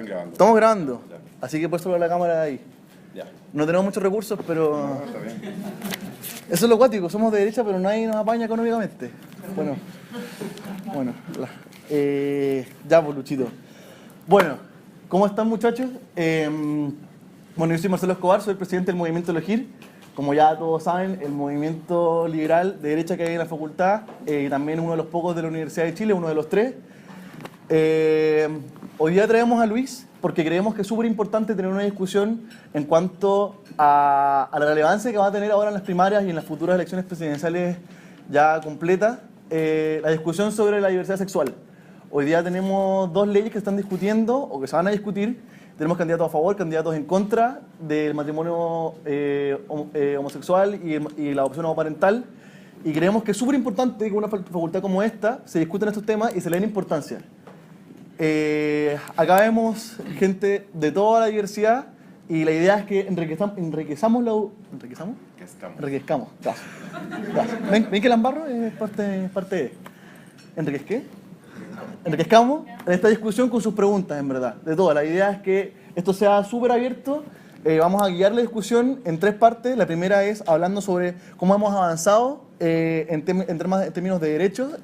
están grabando. Estamos grabando, Ya. así que puedes la cámara ahí. Ya. No tenemos muchos recursos, pero No, está bien. eso es lo cuático. Somos de derecha, pero nadie nos apaña económicamente. Bueno, ya, pues, Luchito. Bueno, ¿cómo están, muchachos? Bueno, yo soy Marcelo Escobar, soy el presidente del movimiento Elegir. Como ya todos saben, el movimiento liberal de derecha que hay en la facultad, y también uno de los pocos de la Universidad de Chile, uno de los tres. Hoy día traemos a Luis porque creemos que es súper importante tener una discusión en cuanto a la relevancia que va a tener ahora en las primarias y en las futuras elecciones presidenciales ya completas, la discusión sobre la diversidad sexual. Hoy día tenemos dos leyes que están discutiendo o que se van a discutir. Tenemos candidatos a favor, candidatos en contra del matrimonio homosexual y la adopción homoparental. Y creemos que es súper importante que una facultad como esta se discutan estos temas y se le den importancia. Acá vemos gente de toda la diversidad y la idea es que enriquezcamos. Gracias. ¿Ven que el ambarro es parte de? Enriquezcamos esta discusión con sus preguntas, en verdad, de todas. La idea es que esto sea súper abierto. Vamos a guiar la discusión en tres partes. La primera es hablando sobre cómo hemos avanzado en términos de derechos.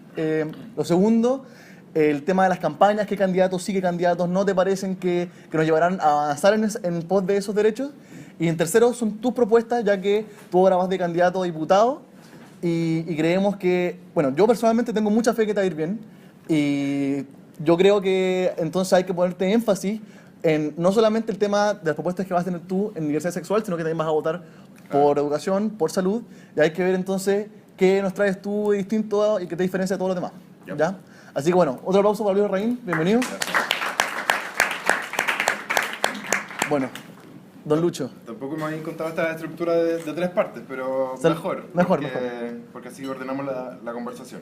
Lo segundo, el tema de las campañas, qué candidatos sí, qué candidatos no te parecen que nos llevarán a avanzar en pos de esos derechos. Y en tercero son tus propuestas, ya que tú ahora vas de candidato a diputado y creemos que, bueno, yo personalmente tengo mucha fe que te va a ir bien y yo creo que entonces hay que ponerte énfasis en no solamente el tema de las propuestas que vas a tener tú en diversidad sexual, sino que también vas a votar por educación, por salud, y hay que ver entonces qué nos traes tú de distinto y qué te diferencia de todos los demás. Yep. ¿Ya? Así que bueno, otro aplauso para Luis Raín, bienvenido. Gracias. Bueno, don Lucho. Tampoco me habéis contado esta estructura de tres partes, pero mejor. Mejor. Porque así ordenamos la conversación.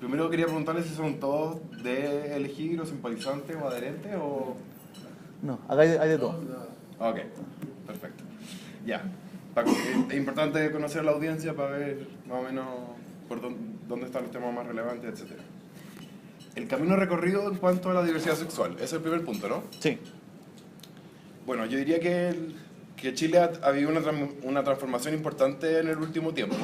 Primero quería preguntarles si son todos de elegir o simpatizantes o adherentes o... No, acá hay de todo. Ok, perfecto. Ya. Es importante conocer a la audiencia para ver más o menos por dónde están los temas más relevantes, etc. El camino recorrido en cuanto a la diversidad sexual, ese es el primer punto, ¿no? Sí. Bueno, yo diría que Chile ha vivido una transformación importante en el último tiempo.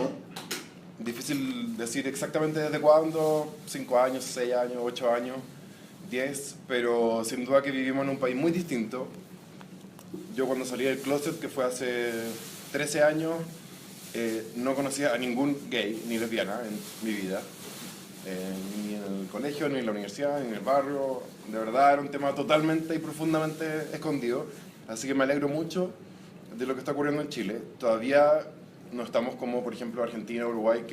Difícil decir exactamente desde cuándo, 5 años, 6 años, 8 años, 10, pero sin duda que vivimos en un país muy distinto. Yo cuando salí del closet, que fue hace 13 años, no conocía a ningún gay ni lesbiana en mi vida. Ni en el colegio, ni en la universidad, ni en el barrio. De verdad era un tema totalmente y profundamente escondido. Así que me alegro mucho de lo que está ocurriendo en Chile. Todavía no estamos como, por ejemplo, Argentina o Uruguay,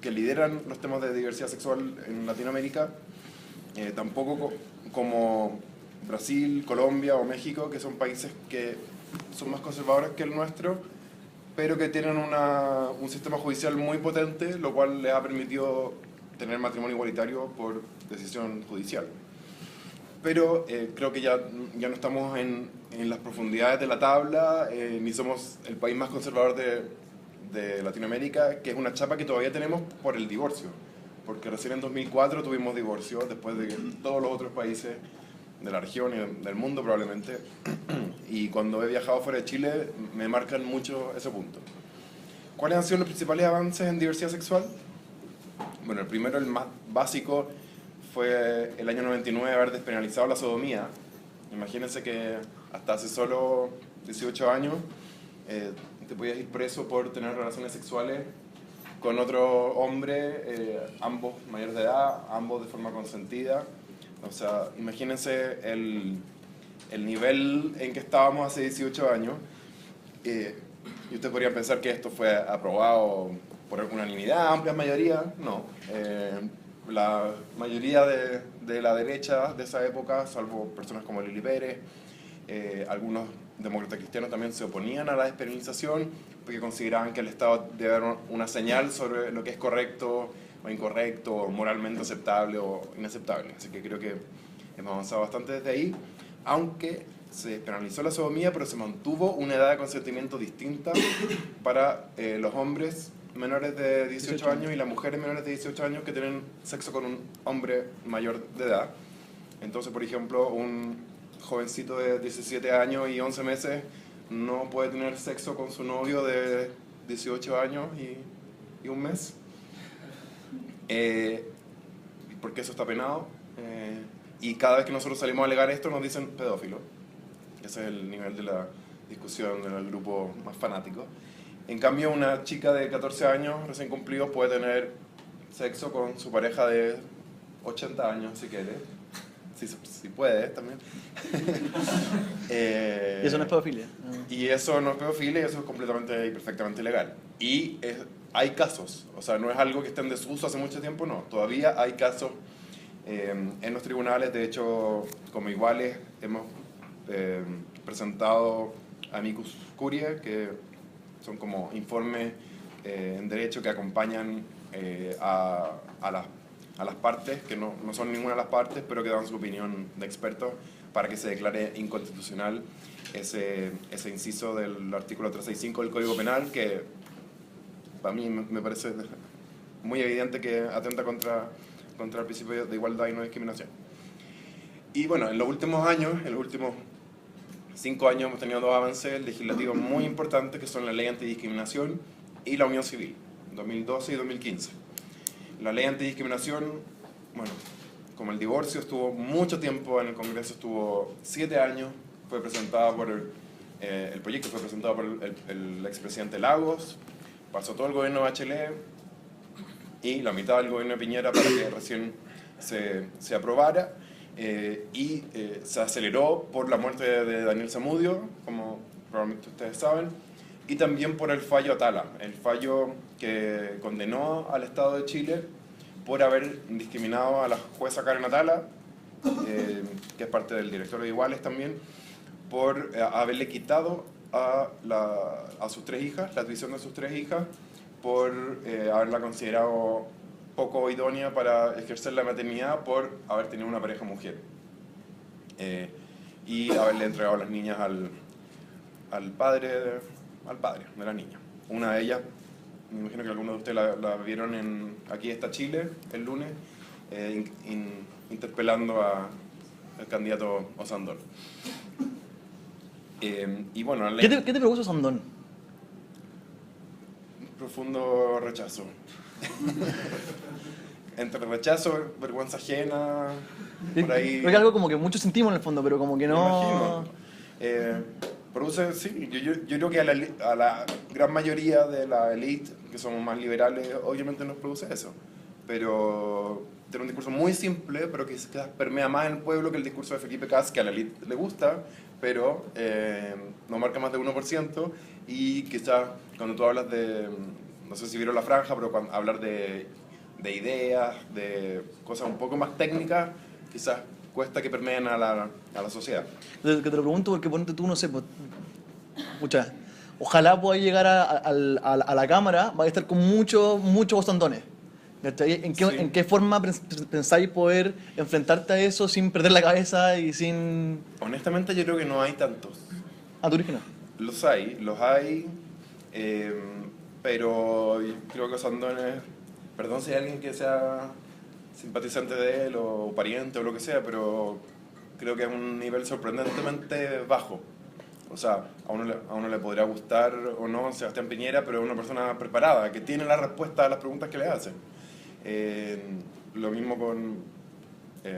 que lideran los temas de diversidad sexual en Latinoamérica. Tampoco como Brasil, Colombia o México, que son países que son más conservadores que el nuestro, pero que tienen un sistema judicial muy potente, lo cual les ha permitido tener matrimonio igualitario por decisión judicial. Pero creo que ya no estamos en las profundidades de la tabla, ni somos el país más conservador de Latinoamérica, que es una chapa que todavía tenemos por el divorcio, porque recién en 2004 tuvimos divorcio, después de que todos los otros países de la región y del mundo probablemente, y cuando he viajado fuera de Chile me marcan mucho ese punto. ¿Cuáles han sido los principales avances en diversidad sexual? Bueno, el primero, el más básico, fue el año 99 haber despenalizado la sodomía. Imagínense que hasta hace solo 18 años te podías ir preso por tener relaciones sexuales con otro hombre, ambos mayores de edad, ambos de forma consentida. O sea, imagínense el nivel en que estábamos hace 18 años. Y ustedes podrían pensar que esto fue aprobado por unanimidad, amplia mayoría. No. La mayoría de la derecha de esa época, salvo personas como Lili Pérez, algunos demócratas cristianos también se oponían a la despenalización porque consideraban que el Estado debe dar una señal sobre lo que es correcto o incorrecto, o moralmente aceptable o inaceptable. Así que creo que hemos avanzado bastante desde ahí, aunque se despenalizó la sodomía, pero se mantuvo una edad de consentimiento distinta para los hombres menores de 18 años y las mujeres menores de 18 años que tienen sexo con un hombre mayor de edad. Entonces, por ejemplo, un jovencito de 17 años y 11 meses no puede tener sexo con su novio de 18 años y un mes, porque eso está penado, y cada vez que nosotros salimos a alegar esto nos dicen pedófilo. Ese es el nivel de la discusión del grupo más fanático. En cambio, una chica de 14 años recién cumplidos puede tener sexo con su pareja de 80 años si quiere, si puede también. Y eso no es pedofilia. Y eso no es pedofilia, y eso es completamente y perfectamente legal. Y hay casos, o sea, no es algo que esté en desuso hace mucho tiempo, no. Todavía hay casos en los tribunales. De hecho, como iguales, hemos presentado amicus curiae, que son como informes en derecho que acompañan a las partes, que no son ninguna de las partes, pero que dan su opinión de expertos para que se declare inconstitucional ese inciso del artículo 365 del Código Penal, que para mí me parece muy evidente que atenta contra el principio de igualdad y no discriminación. Y bueno, en los últimos años, en los últimos 5 años, hemos tenido 2 avances legislativos muy importantes, que son la Ley Antidiscriminación y la Unión Civil, 2012 y 2015. La Ley Antidiscriminación, bueno, como el divorcio estuvo mucho tiempo en el Congreso, estuvo 7 años, fue presentada por el proyecto fue presentado por el expresidente Lagos, pasó todo el gobierno de Bachelet y la mitad del gobierno de Piñera para que recién se aprobara, y se aceleró por la muerte de Daniel Zamudio, como probablemente ustedes saben, y también por el fallo Atala, el fallo que condenó al Estado de Chile por haber discriminado a la jueza Karen Atala, que es parte del directorio de Iguales también, por haberle quitado a sus 3 hijas, la tuición de sus 3 hijas, por haberla considerado poco idónea para ejercer la maternidad por haber tenido una pareja mujer, y haberle entregado a las niñas al padre de la niña. Una de ellas, me imagino que algunos de ustedes la vieron Aquí está Chile el lunes, interpelando al candidato Osandón. Y bueno, ¿Qué te produce Osandón? Un profundo rechazo. Entre rechazo, vergüenza ajena, por ahí. Creo que algo como que muchos sentimos en el fondo, pero como que no. Me imagino. Produce, sí, yo creo que a la gran mayoría de la élite, que somos más liberales, obviamente nos produce eso. Pero tiene un discurso muy simple, pero que quizás permea más en el pueblo que el discurso de Felipe Kast, que a la élite le gusta, pero no marca más de 1%, y quizás cuando tú hablas de, no sé si vieron La Franja, pero cuando hablar de ideas, de cosas un poco más técnicas, quizás cuesta que permeen a la sociedad. Que te lo pregunto porque ponte tú, no sé, pucha, ojalá puedas llegar a la cámara, va a estar con muchos Osandones. ¿En qué forma pensáis poder enfrentarte a eso sin perder la cabeza y sin...? Honestamente yo creo que no hay tantos. ¿A tu origen? Los hay, pero creo que Osandones, perdón si hay alguien que sea simpatizante de él o pariente o lo que sea, pero creo que es un nivel sorprendentemente bajo. O sea, a uno le podría gustar o no Sebastián Piñera, pero es una persona preparada, que tiene la respuesta a las preguntas que le hacen. Lo mismo con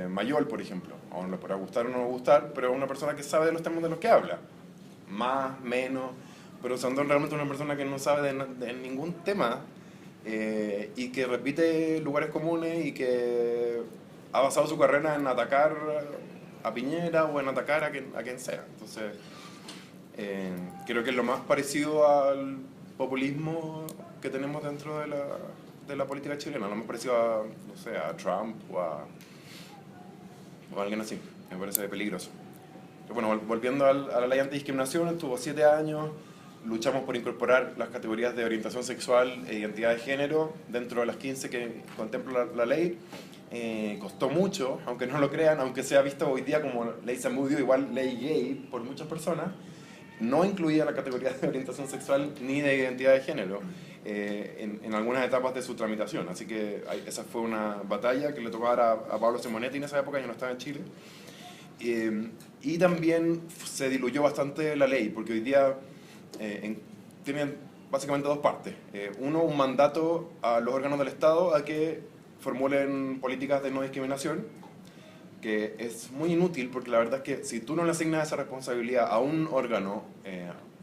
Mayol, por ejemplo. A uno le podrá gustar o no gustar, pero es una persona que sabe de los temas de los que habla. Más, menos, pero Osandón realmente es una persona que no sabe de ningún tema, y que repite lugares comunes y que ha basado su carrera en atacar a Piñera o en atacar a quien sea. Entonces, creo que es lo más parecido al populismo que tenemos dentro de la política chilena, lo más parecido a, no sé, a Trump o a alguien así. Me parece peligroso. Pero bueno, volviendo a la ley antidiscriminación, estuvo 7 años. Luchamos por incorporar las categorías de orientación sexual e identidad de género dentro de las 15 que contempla la ley. Costó mucho, aunque no lo crean, aunque sea visto hoy día como ley Zamudio, igual ley gay por muchas personas. No incluía la categoría de orientación sexual ni de identidad de género en algunas etapas de su tramitación. Así que esa fue una batalla que le tocó dar a Pablo Simonetti en esa época. Yo no estaba en Chile. Y también se diluyó bastante la ley, porque hoy día tienen básicamente dos partes. Uno, un mandato a los órganos del Estado a que formulen políticas de no discriminación, que es muy inútil porque la verdad es que si tú no le asignas esa responsabilidad a un órgano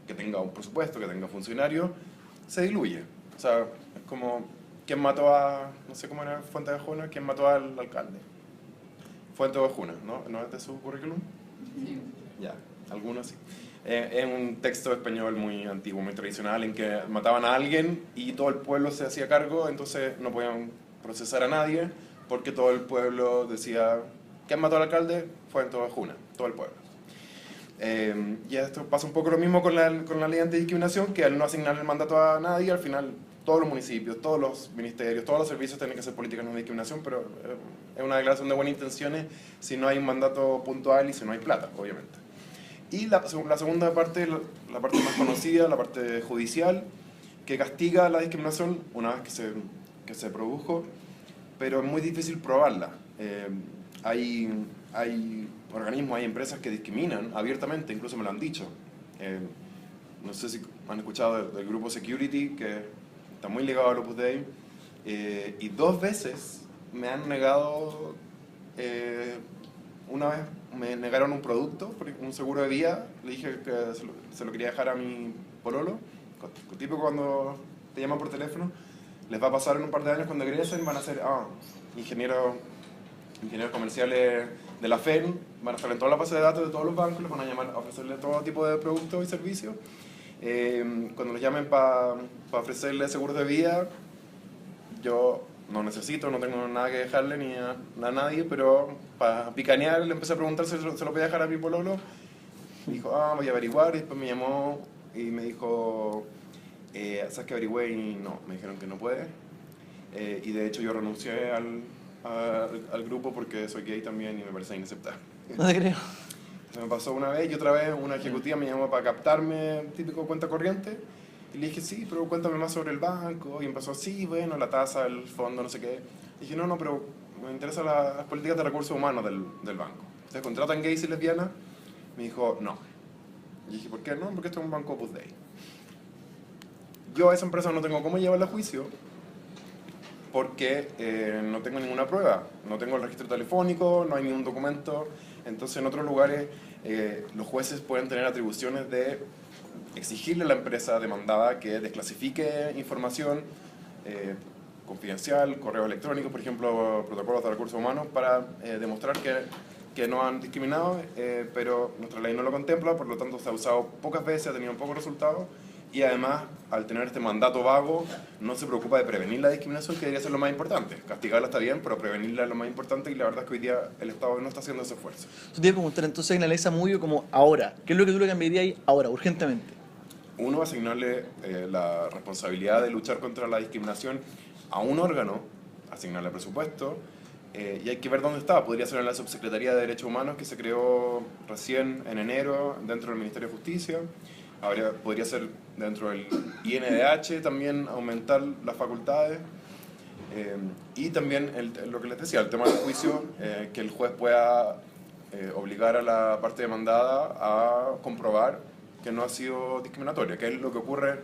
que tenga un presupuesto, que tenga funcionarios, se diluye. O sea, es como quién mató a, no sé cómo era Fuente de Ojuna, quién mató al alcalde. Fuente de Ojuna, ¿no? ¿No es de su currículum? Sí. Ya, algunos sí. Es un texto español muy antiguo, muy tradicional, en que mataban a alguien y todo el pueblo se hacía cargo, entonces no podían procesar a nadie porque todo el pueblo decía, ¿quién mató al alcalde? Fuente de Ojuna, todo el pueblo. Y esto pasa un poco lo mismo con la ley antidiscriminación, que al no asignar el mandato a nadie, al final todos los municipios, todos los ministerios, todos los servicios tienen que hacer políticas de no discriminación, pero es una declaración de buenas intenciones si no hay un mandato puntual y si no hay plata, obviamente. Y la segunda parte, la parte más conocida, la parte judicial, que castiga la discriminación una vez que se produjo, pero es muy difícil probarla. Hay organismos, hay empresas que discriminan abiertamente, incluso me lo han dicho. No sé si han escuchado del grupo Security, que está muy ligado al Opus Dei, y 2 veces me han negado, una vez me negaron un producto, un seguro de vida, le dije que se lo quería dejar a mi pololo, tipo cuando te llaman por teléfono, les va a pasar en un par de años cuando egresen, van a ser ingenieros comerciales de la FEN, van a estar en toda la base de datos de todos los bancos, les van a llamar a ofrecerle todo tipo de productos y servicios. Cuando los llamen para ofrecerle seguros de vida, yo no necesito, no tengo nada que dejarle ni a nadie, pero para picanear le empecé a preguntar si se lo podía dejar a mi pololo. Me dijo, voy a averiguar, y después me llamó y me dijo, ¿sabes que averigüé? Y no, me dijeron que no puede. Y de hecho yo renuncié al grupo porque soy gay también y me parece inaceptable. No te creo. Se me pasó una vez y otra vez una ejecutiva me llamó para captarme, típico cuenta corriente, y le dije, sí, pero cuéntame más sobre el banco, y empezó así, bueno, la tasa, el fondo, no sé qué. Y dije, no, pero me interesan las políticas de recursos humanos del banco. ¿Ustedes contratan gays y lesbianas? Me dijo, no. Y dije, ¿por qué no? Porque esto es un banco Opus Dei. Yo a esa empresa no tengo cómo llevarla a juicio, porque no tengo ninguna prueba, no tengo el registro telefónico, no hay ningún documento. Entonces en otros lugares los jueces pueden tener atribuciones de exigirle a la empresa demandada que desclasifique información confidencial, correo electrónico, por ejemplo, protocolos de recursos humanos, para demostrar que no han discriminado, pero nuestra ley no lo contempla, por lo tanto se ha usado pocas veces, ha tenido pocos resultados. Y además, al tener este mandato vago, no se preocupa de prevenir la discriminación, que debería ser lo más importante. Castigarla está bien, pero prevenirla es lo más importante, y la verdad es que hoy día el Estado no está haciendo ese esfuerzo. Yo te iba a preguntar entonces en la ley Zamudio como ahora. ¿Qué es lo que tú le cambiarías ahí ahora, urgentemente? Uno, asignarle la responsabilidad de luchar contra la discriminación a un órgano, asignarle presupuesto, y hay que ver dónde está. Podría ser en la Subsecretaría de Derechos Humanos, que se creó recién en enero dentro del Ministerio de Justicia. Podría ser dentro del INDH también aumentar las facultades, y también lo que les decía, el tema del juicio, que el juez pueda obligar a la parte demandada a comprobar que no ha sido discriminatoria, que es lo que ocurre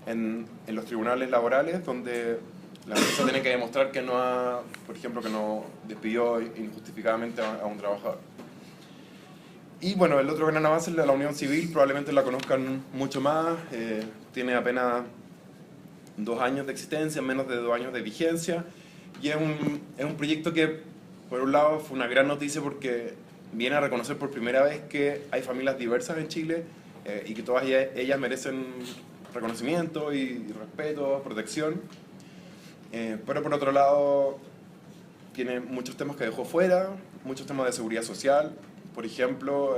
en los tribunales laborales, donde la empresa tiene que demostrar que no ha, por ejemplo, que no despidió injustificadamente a un trabajador. Y bueno, el otro gran avance es la unión civil, probablemente la conozcan mucho más, tiene apenas 2 años de existencia, menos de 2 años de vigencia, y es un proyecto que, por un lado, fue una gran noticia porque viene a reconocer por primera vez que hay familias diversas en Chile, y que todas ellas merecen reconocimiento y respeto, protección, pero por otro lado, tiene muchos temas que dejó fuera, muchos temas de seguridad social. Por ejemplo,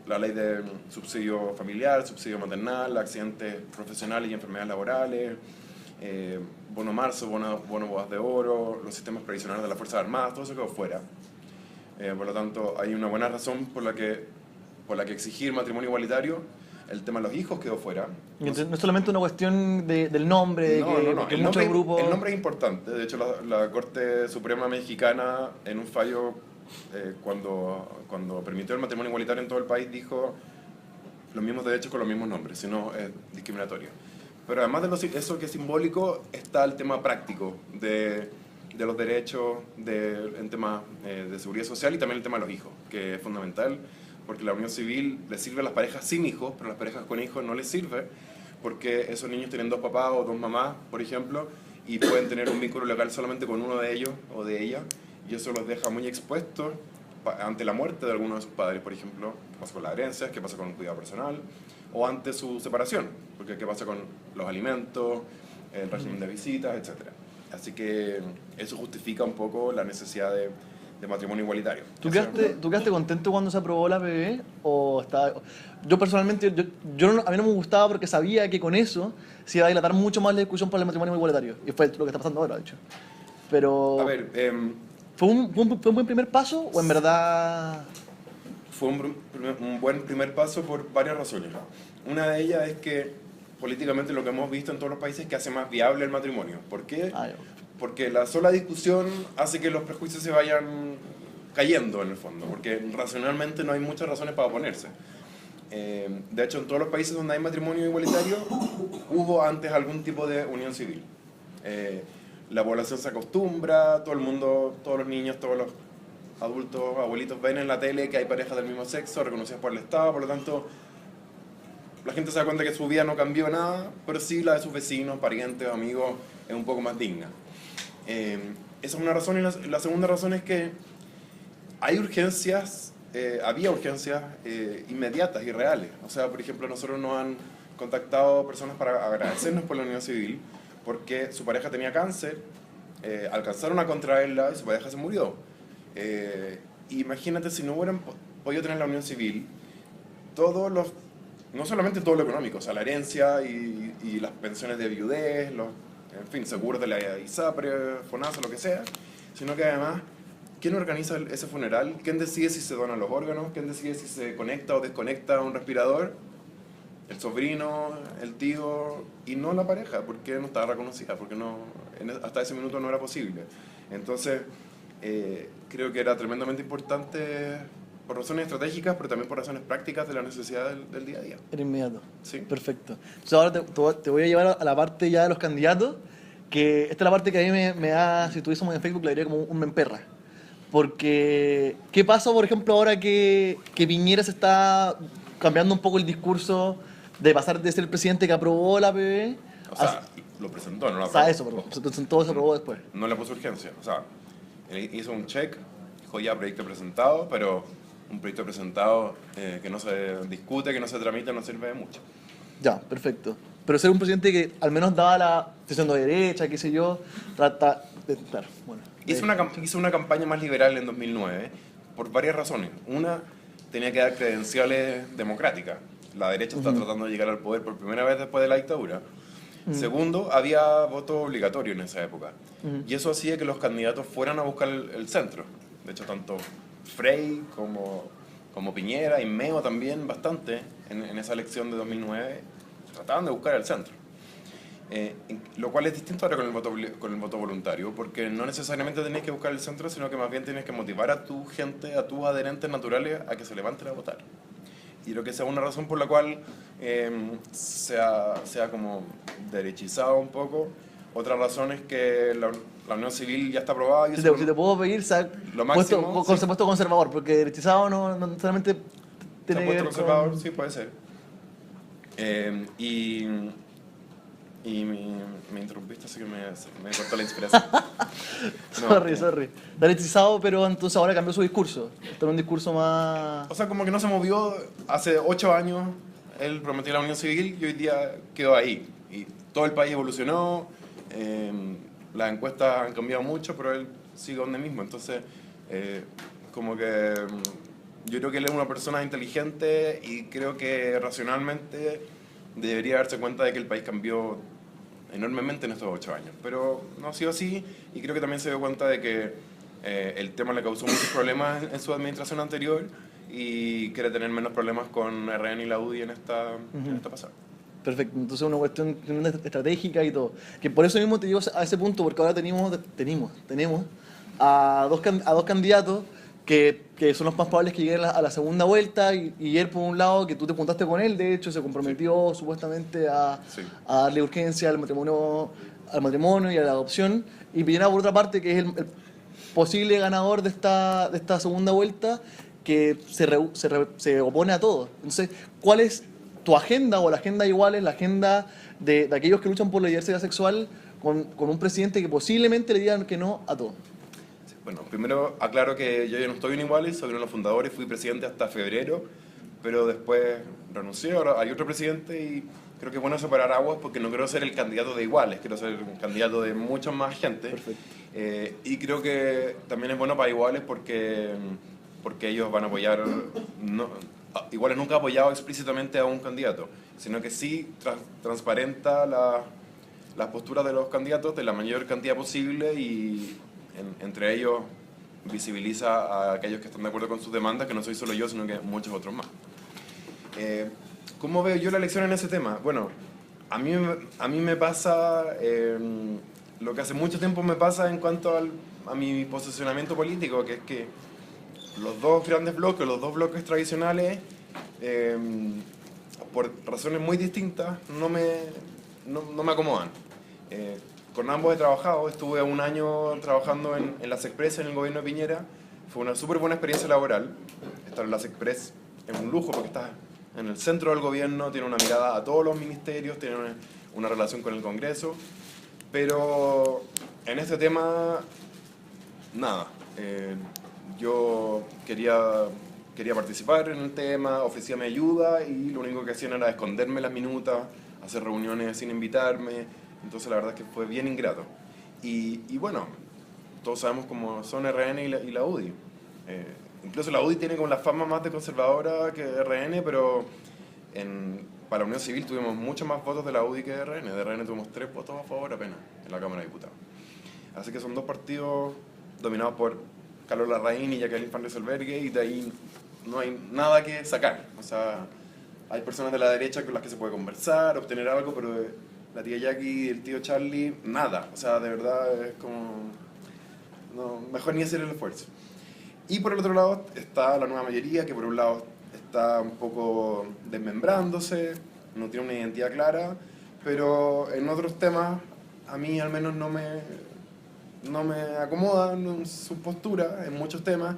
la ley de subsidio familiar, subsidio maternal, accidentes profesionales y enfermedades laborales, bono marzo, bono bodas de oro, los sistemas previsionales de las Fuerzas Armadas, todo eso quedó fuera. Por lo tanto, hay una buena razón por la que exigir matrimonio igualitario. El tema de los hijos quedó fuera. No es solamente una cuestión del nombre, no. que muchos grupos... El nombre es importante. De hecho, la Corte Suprema Mexicana, en un fallo cuando permitió el matrimonio igualitario en todo el país, dijo los mismos derechos con los mismos nombres, si no es discriminatorio. Pero además de eso que es simbólico, está el tema práctico de los derechos en temas de seguridad social y también el tema de los hijos, que es fundamental, porque la unión civil le sirve a las parejas sin hijos, pero a las parejas con hijos no les sirve, porque esos niños tienen 2 papás o 2 mamás, por ejemplo, y pueden tener un vínculo legal solamente con uno de ellos o de ella, y eso los deja muy expuestos ante la muerte de alguno de sus padres, por ejemplo, qué pasa con las herencias, qué pasa con el cuidado personal, o ante su separación, porque qué pasa con los alimentos, el régimen de visitas, etc. Así que eso justifica un poco la necesidad de matrimonio igualitario. ¿Tú quedaste contento cuando se aprobó la PB? Yo personalmente, a mí no me gustaba porque sabía que con eso se iba a dilatar mucho más la discusión por el matrimonio igualitario. Y fue lo que está pasando ahora, de hecho. Pero... A ver, ¿fue un buen primer paso o en verdad...? fue un buen primer paso por varias razones. Una de ellas es que políticamente lo que hemos visto en todos los países es que hace más viable el matrimonio. ¿Por qué? Porque la sola discusión hace que los prejuicios se vayan cayendo en el fondo, porque racionalmente no hay muchas razones para oponerse. De hecho, en todos los países donde hay matrimonio igualitario, hubo antes algún tipo de unión civil. La población se acostumbra, todo el mundo, todos los niños, todos los adultos, abuelitos ven en la tele que hay parejas del mismo sexo reconocidas por el Estado, por lo tanto la gente se da cuenta que su vida no cambió nada, pero sí la de sus vecinos, parientes, amigos es un poco más digna. Esa es una razón, y la segunda razón es que hay urgencias, había urgencias inmediatas y reales. O sea, por ejemplo, nosotros nos han contactado personas para agradecernos por la unión civil porque su pareja tenía cáncer, alcanzaron a contraerla y su pareja se murió. Imagínate si no hubieran podido tener la unión civil, no solamente todo lo económico, o sea, la herencia y las pensiones de viudez, en fin, seguros de la ISAPRE, FONASA, lo que sea, sino que además, ¿quién organiza ese funeral? ¿Quién decide si se donan los órganos? ¿Quién decide si se conecta o desconecta un respirador? El sobrino, el tío, y no la pareja, porque no estaba reconocida, porque hasta ese minuto no era posible. Entonces, creo que era tremendamente importante por razones estratégicas, pero también por razones prácticas de la necesidad del día a día. Era inmediato. Sí. Perfecto. Entonces ahora te voy a llevar a la parte ya de los candidatos, que esta es la parte que a mí me da, si estuviésemos en Facebook, le diría como un me emperra. Porque, ¿qué pasa, por ejemplo, ahora que Piñera se está cambiando un poco el discurso de pasar de ser el presidente que aprobó la PB? O sea, lo presentó, no la aprobó. Eso, perdón. Se presentó, se aprobó después. No le puso urgencia. O sea, él hizo un check, dijo ya proyecto presentado, pero un proyecto presentado que no se discute, que no se tramita, no sirve de mucho. Ya, perfecto. Pero ser un presidente que al menos daba la sesión de derecha, qué sé yo, trata de... Claro, bueno. Hizo una campaña más liberal en 2009 por varias razones. Una, tenía que dar credenciales democráticas. La derecha está tratando de llegar al poder por primera vez después de la dictadura. Segundo, había voto obligatorio en esa época. Y eso hacía que los candidatos fueran a buscar el centro. De hecho, tanto Frey como Piñera y Meo también bastante en esa elección de 2009 trataban de buscar el centro. Lo cual es distinto ahora con el voto voluntario, porque no necesariamente tenés que buscar el centro, sino que más bien tienes que motivar a tu gente, a tus adherentes naturales a que se levanten a votar. Y creo que esa es una razón por la cual se ha como derechizado un poco. Otra razón es que la unión civil ya está aprobada. Y si te puedo pedir, lo máximo, se ha puesto conservador, porque derechizado no necesariamente tiene que ver conservador, sí, puede ser. Me interrumpiste, así que me cortó la inspiración. Sorry. Derechizado, pero entonces ahora cambió su discurso. Está en un discurso más... O sea, como que no se movió. Hace 8 años él prometió la unión civil y hoy día quedó ahí. Y todo el país evolucionó, las encuestas han cambiado mucho, pero él sigue donde mismo. Entonces, como que yo creo que él es una persona inteligente y creo que racionalmente debería darse cuenta de que el país cambió enormemente en estos 8 años, pero no ha sido así, y creo que también se dio cuenta de que el tema le causó muchos problemas en su administración anterior y quiere tener menos problemas con RN y la UDI en esta pasada. Perfecto, entonces es una cuestión estratégica y todo. Que por eso mismo te digo a ese punto, porque ahora tenemos a dos candidatos que son los más probables que lleguen a la segunda vuelta, y él por un lado, que tú te juntaste con él, de hecho se comprometió supuestamente Sí. a darle urgencia al matrimonio y a la adopción, y Piñera por otra parte, que es el posible ganador de esta segunda vuelta, que se opone a todo. Entonces, ¿cuál es tu agenda o la agenda igual es la agenda de aquellos que luchan por la diversidad sexual con un presidente que posiblemente le digan que no a todo? Bueno, primero aclaro que yo ya no estoy en Iguales, soy uno de los fundadores, fui presidente hasta febrero, pero después renuncié, ahora hay otro presidente y creo que es bueno separar aguas porque no quiero ser el candidato de Iguales, quiero ser un candidato de mucha más gente. Perfecto. Y creo que también es bueno para Iguales porque ellos van a apoyar, Iguales nunca ha apoyado explícitamente a un candidato, sino que sí transparenta las posturas de los candidatos de la mayor cantidad posible y entre ellos visibiliza a aquellos que están de acuerdo con sus demandas, que no soy solo yo, sino que muchos otros más. ¿Cómo veo yo la elección en ese tema? Bueno, a mí me pasa lo que hace mucho tiempo me pasa en cuanto a mi posicionamiento político, que es que los dos grandes bloques, los dos bloques tradicionales, por razones muy distintas, no me acomodan. Con ambos he trabajado, estuve un año trabajando en las Express en el gobierno de Piñera, fue una súper buena experiencia laboral. Estar en las Express es un lujo porque estás en el centro del gobierno, tiene una mirada a todos los ministerios, tiene una relación con el Congreso, pero en este tema, nada. Yo quería participar en el tema, ofrecía mi ayuda y lo único que hacían era esconderme las minutas, hacer reuniones sin invitarme. Entonces la verdad es que fue bien ingrato. Y bueno, todos sabemos cómo son RN y la UDI. Incluso la UDI tiene como la fama más de conservadora que RN, pero para la Unión Civil tuvimos muchos más votos de la UDI que de RN. De RN tuvimos 3 votos a favor apenas en la Cámara de Diputados. Así que son dos partidos dominados por Carlos Larraín y Jacqueline Van Rysselberghe, y de ahí no hay nada que sacar. O sea, hay personas de la derecha con las que se puede conversar, obtener algo, pero la tía Jackie y el tío Charlie, nada. O sea, de verdad es como... No, mejor ni hacer el esfuerzo. Y por el otro lado está la nueva mayoría, que por un lado está un poco desmembrándose, no tiene una identidad clara, pero en otros temas a mí al menos no me acomodan su postura en muchos temas.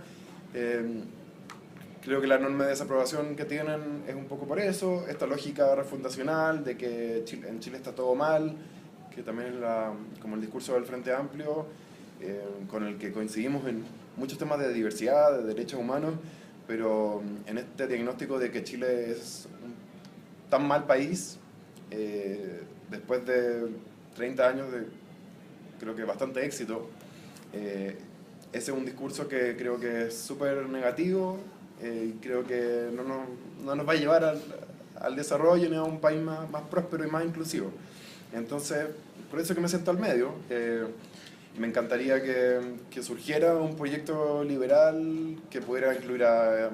Creo que la enorme desaprobación que tienen es un poco por eso, esta lógica refundacional de que en Chile está todo mal, que también es como el discurso del Frente Amplio, con el que coincidimos en muchos temas de diversidad, de derechos humanos, pero en este diagnóstico de que Chile es un tan mal país, después de 30 años de, creo que bastante éxito, ese es un discurso que creo que es súper negativo, y creo que no nos va a llevar al desarrollo ni a un país más próspero y más inclusivo. Entonces, por eso que me siento al medio. Me encantaría que surgiera un proyecto liberal que pudiera incluir a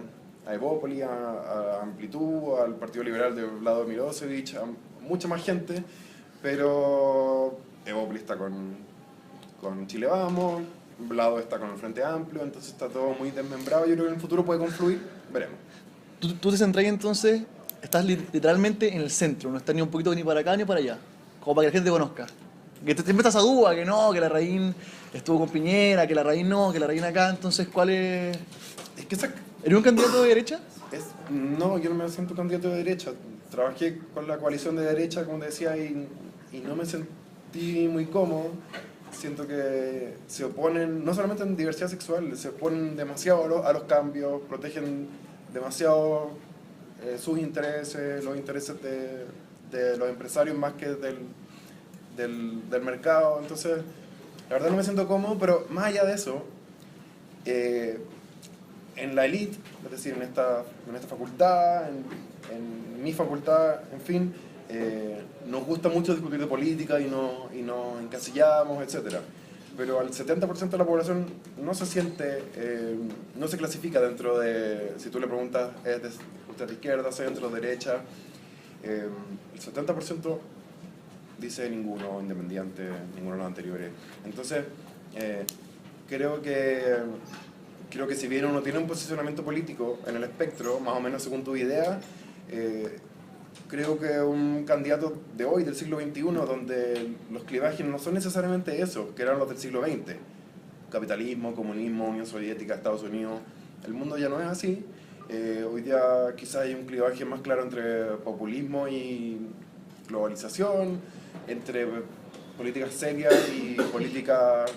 Evópoli, a Amplitud, al Partido Liberal de Vlado Milosevic, a mucha más gente, pero Evópoli está con Chile Vamos, Vlado está con el Frente Amplio, entonces está todo muy desmembrado. Yo creo que en el futuro puede confluir, veremos. Tú te centras entonces, estás literalmente en el centro, no estás ni un poquito ni para acá ni para allá, como para que la gente te conozca. Que te metas a duda, que no, que Larraín estuvo con Piñera, que Larraín no, que Larraín acá, entonces ¿cuál es? Es que ¿Eres un candidato de derecha? No, yo no me siento candidato de derecha. Trabajé con la coalición de derecha, como te decía, y no me sentí muy cómodo. Siento que se oponen, no solamente en diversidad sexual, se oponen demasiado a los cambios, protegen demasiado sus intereses, los intereses de los empresarios más que del mercado. Entonces, la verdad no me siento cómodo, pero más allá de eso, en la elite, es decir, en esta facultad, en mi facultad, en fin, nos gusta mucho discutir de política y no encasillamos, etc. Pero al 70% de la población no se siente, no se clasifica dentro de, si tú le preguntas, ¿usted de izquierda, centro, derecha? El 70% dice ninguno, independiente, ninguno de los anteriores. Entonces, creo que creo que si bien uno tiene un posicionamiento político en el espectro, más o menos según tu idea, creo que un candidato de hoy, del siglo XXI, donde los clivajes no son necesariamente esos, que eran los del siglo XX, capitalismo, comunismo, Unión Soviética, Estados Unidos, el mundo ya no es así. Hoy día quizás hay un clivaje más claro entre populismo y globalización, entre políticas serias y políticas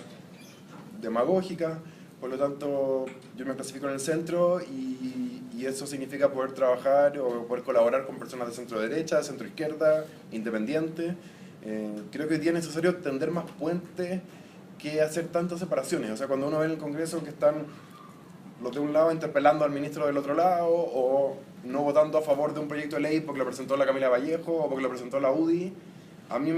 demagógicas. Por lo tanto, yo me clasifico en el centro y eso significa poder trabajar o poder colaborar con personas de centro derecha, de centro izquierda, independientes. Creo que hoy día es necesario tender más puentes que hacer tantas separaciones. O sea, cuando uno ve en el Congreso que están los de un lado interpelando al ministro del otro lado o no votando a favor de un proyecto de ley porque lo presentó la Camila Vallejo o porque lo presentó la UDI, a mí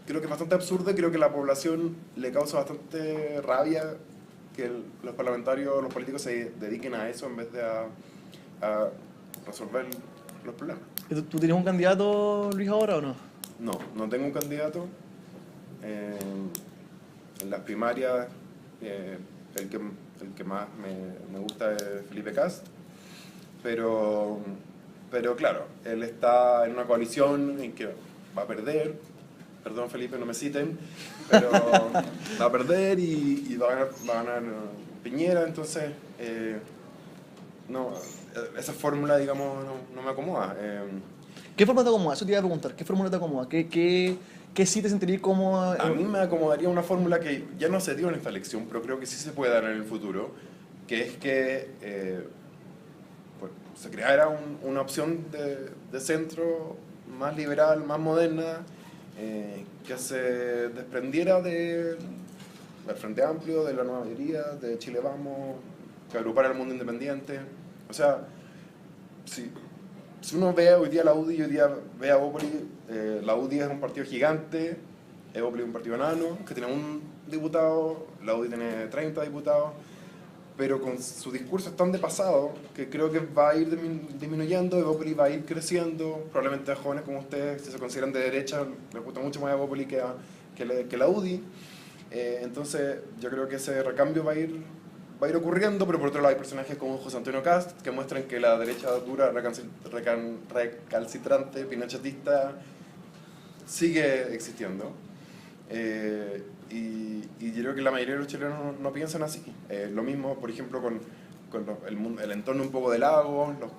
creo que es bastante absurdo y creo que a la población le causa bastante rabia que los parlamentarios, los políticos se dediquen a eso en vez de a resolver los problemas. ¿Tú tienes un candidato, Luis, ahora o no? No, no tengo un candidato. En las primarias, el que más me gusta es Felipe Kast, pero claro, él está en una coalición en que va a perder. Perdón, Felipe, no me citen, pero va a perder y va a ganar Piñera, entonces no, esa fórmula, digamos, no me acomoda. ¿Qué fórmula te acomoda? Eso te iba a preguntar. ¿Qué fórmula te acomoda? ¿Qué sí te sentirías cómodo? A mí me acomodaría una fórmula que ya no se dio en esta elección, pero creo que sí se puede dar en el futuro, que es que pues, se creara una opción de centro más liberal, más moderna, que se desprendiera del Frente Amplio, de la Nueva Mayoría, de Chile Vamos, que agrupara al mundo independiente. O sea, si uno ve hoy día la UDI y hoy día ve a Evópolis, la UDI es un partido gigante, Evópolis es un partido enano, que tiene un diputado, la UDI tiene 30 diputados, pero con su discurso es tan de pasado que creo que va a ir disminuyendo, Evópolis va a ir creciendo, probablemente a jóvenes como ustedes, si se consideran de derecha, les gusta mucho más Evópolis que la UDI. Entonces yo creo que ese recambio va a ir ocurriendo, pero por otro lado hay personajes como José Antonio Kast que muestran que la derecha dura, recalcitrante, pinochetista, sigue existiendo. Y yo creo que la mayoría de los chilenos no piensan así. Lo mismo, por ejemplo, con el entorno un poco de Lagos, los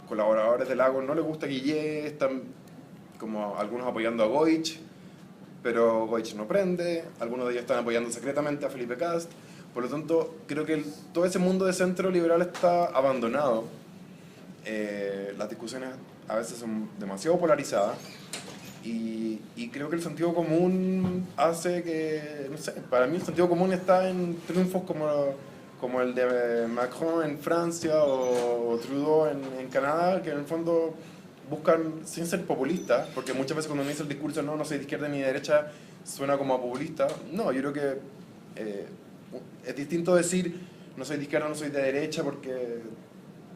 colaboradores de Lagos no les gusta Guillé, están como algunos apoyando a Goich, pero Goich no prende, algunos de ellos están apoyando secretamente a Felipe Kast. Por lo tanto, creo que todo ese mundo de centro liberal está abandonado. Las discusiones a veces son demasiado polarizadas y creo que el sentido común hace que, no sé, para mí el sentido común está en triunfos como el de Macron en Francia o Trudeau en Canadá, que en el fondo buscan, sin ser populistas, porque muchas veces cuando uno dice el discurso no soy de izquierda ni de derecha, suena como a populista. No, yo creo que es distinto decir no soy de izquierda, no soy de derecha, porque,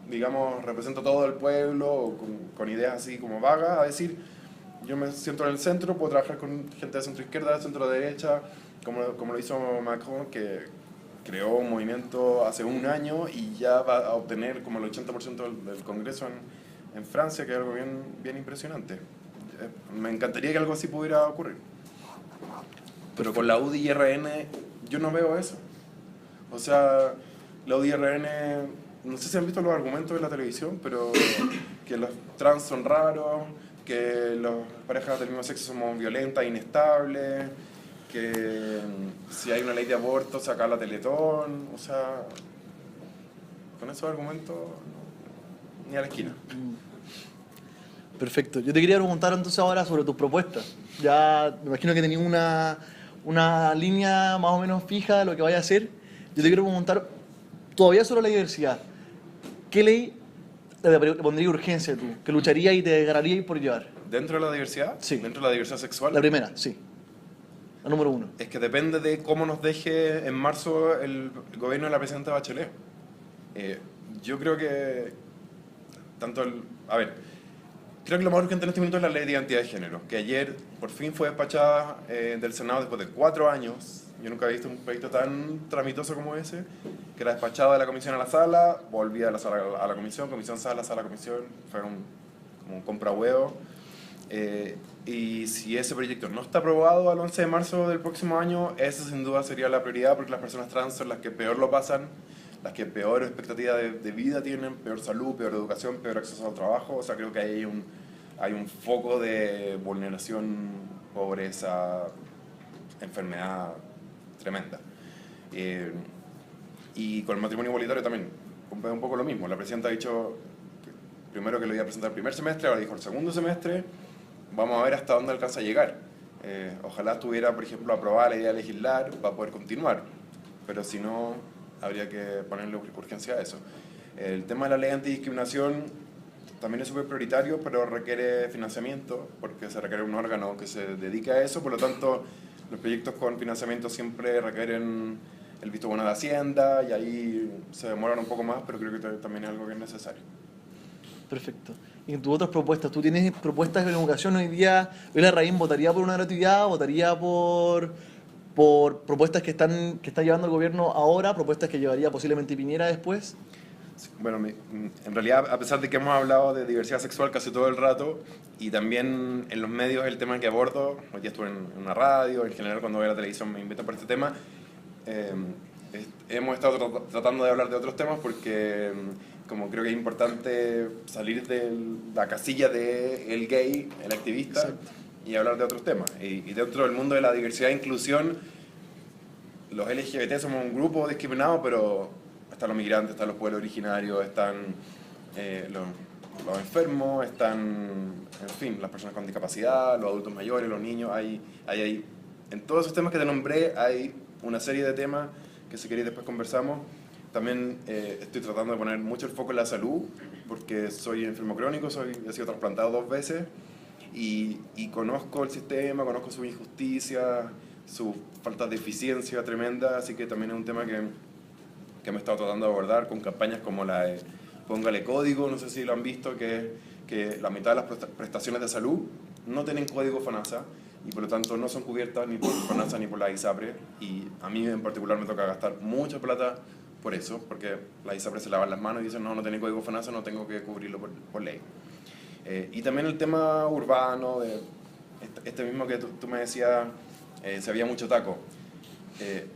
digamos, represento todo el pueblo, o con ideas así como vagas, a decir yo me siento en el centro, puedo trabajar con gente de centro izquierda, de centro derecha, como lo hizo Macron, que creó un movimiento hace un año y ya va a obtener como el 80% del Congreso en Francia, que es algo bien impresionante. Me encantaría que algo así pudiera ocurrir. Pero con la UDI y RN yo no veo eso. O sea, la UDI y RN, no sé si han visto los argumentos de la televisión, pero que los trans son raros, que las parejas del mismo sexo somos violentas, inestables, que si hay una ley de aborto saca la Teletón, o sea, con esos argumentos ni a la esquina. Perfecto. Yo te quería preguntar entonces ahora sobre tus propuestas. Ya me imagino que tenías una línea más o menos fija de lo que vaya a hacer. Yo te quiero preguntar todavía sobre la diversidad. ¿Qué ley le pondría urgencia tú? ¿Que lucharía y te agarraría por llevar? ¿Dentro de la diversidad? Sí. ¿Dentro de la diversidad sexual? La primera, sí. La número 1. Es que depende de cómo nos deje en marzo el gobierno de la presidenta Bachelet. Yo creo que creo que lo más urgente en este momento es la ley de identidad de género, que ayer por fin fue despachada del Senado después de 4 años. Yo nunca he visto un proyecto tan tramitoso como ese, que era despachado de la comisión a la sala, volvía de la sala a la comisión, sala, comisión, fue como un compra-huevo. Y si ese proyecto no está aprobado al 11 de marzo del próximo año, esa sin duda sería la prioridad, porque las personas trans son las que peor lo pasan, las que peor expectativa de vida tienen, peor salud, peor educación, peor acceso al trabajo. O sea, creo que hay un foco de vulneración, pobreza, enfermedad tremenda. Y con el matrimonio igualitario también, un poco lo mismo. La presidenta ha dicho primero que lo iba a presentar el primer semestre, ahora dijo el segundo semestre. Vamos a ver hasta dónde alcanza a llegar. Ojalá estuviera, por ejemplo, aprobada la idea de legislar para poder continuar, pero si no, habría que ponerle urgencia a eso. El tema de la ley antidiscriminación también es súper prioritario, pero requiere financiamiento, porque se requiere un órgano que se dedique a eso. Por lo tanto, los proyectos con financiamiento siempre requieren el visto bueno de Hacienda, y ahí se demoran un poco más, pero creo que también es algo que es necesario. Perfecto. Y en tus otras propuestas, ¿tú tienes propuestas en educación hoy día? ¿Hoy la Raín votaría por una gratuidad? ¿Votaría por propuestas que está llevando el gobierno ahora? ¿Propuestas que llevaría posiblemente Piñera después? Sí, bueno, en realidad, a pesar de que hemos hablado de diversidad sexual casi todo el rato, y también en los medios el tema que abordo, hoy día estuve en una radio, en general cuando voy a la televisión me invitan por este tema, hemos estado tratando de hablar de otros temas porque como creo que es importante salir de la casilla de el gay, el activista. Exacto. Y hablar de otros temas. Y dentro del mundo de la diversidad e inclusión, los LGBT somos un grupo discriminado, pero están los migrantes, están los pueblos originarios, están los enfermos, están, en fin, las personas con discapacidad, los adultos mayores, los niños. En todos esos temas que te nombré hay una serie de temas que si queréis después conversamos. También estoy tratando de poner mucho el foco en la salud, porque soy enfermo crónico, he sido trasplantado 2 veces, y conozco el sistema, conozco sus injusticias, su falta de eficiencia tremenda, así que también es un tema que me he estado tratando de abordar con campañas como la de Póngale Código, no sé si lo han visto, que la mitad de las prestaciones de salud no tienen código FONASA, y por lo tanto no son cubiertas ni por FONASA ni por la ISAPRE, y a mí en particular me toca gastar mucha plata por eso, porque la ISAPRE se lavan las manos y dicen no tiene código FONASA, no tengo que cubrirlo por ley. Y también el tema urbano, de este mismo que tú me decías, si había mucho taco.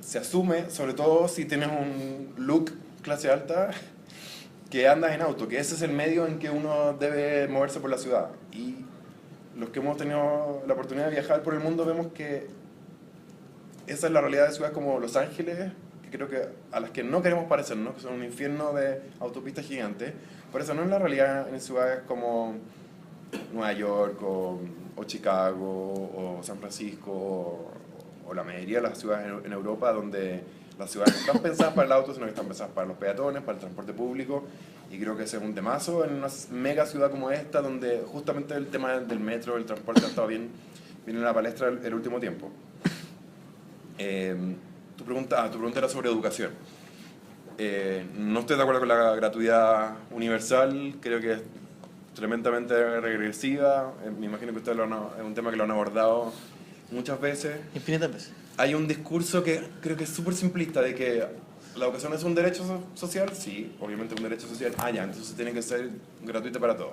Se asume, sobre todo si tienes un look clase alta, que andas en auto, que ese es el medio en que uno debe moverse por la ciudad. Y los que hemos tenido la oportunidad de viajar por el mundo vemos que esa es la realidad de ciudades como Los Ángeles, que creo que a las que no queremos parecernos, que son un infierno de autopistas gigantes. Por eso no es la realidad en ciudades como Nueva York o Chicago o San Francisco o la mayoría de las ciudades en Europa, donde las ciudades no están pensadas para el auto, sino que están pensadas para los peatones, para el transporte público. Y creo que ese es un temazo en una mega ciudad como esta, donde justamente el tema del metro, el transporte ha estado bien en la palestra el último tiempo. Tu pregunta era sobre educación. No estoy de acuerdo con la gratuidad universal, creo que es tremendamente regresiva. Me imagino que ustedes es un tema que lo han abordado muchas veces. Infinitas veces. Hay un discurso que creo que es súper simplista de que la educación es un derecho social. Sí, obviamente es un derecho social. Ya, entonces tiene que ser gratuita para todos.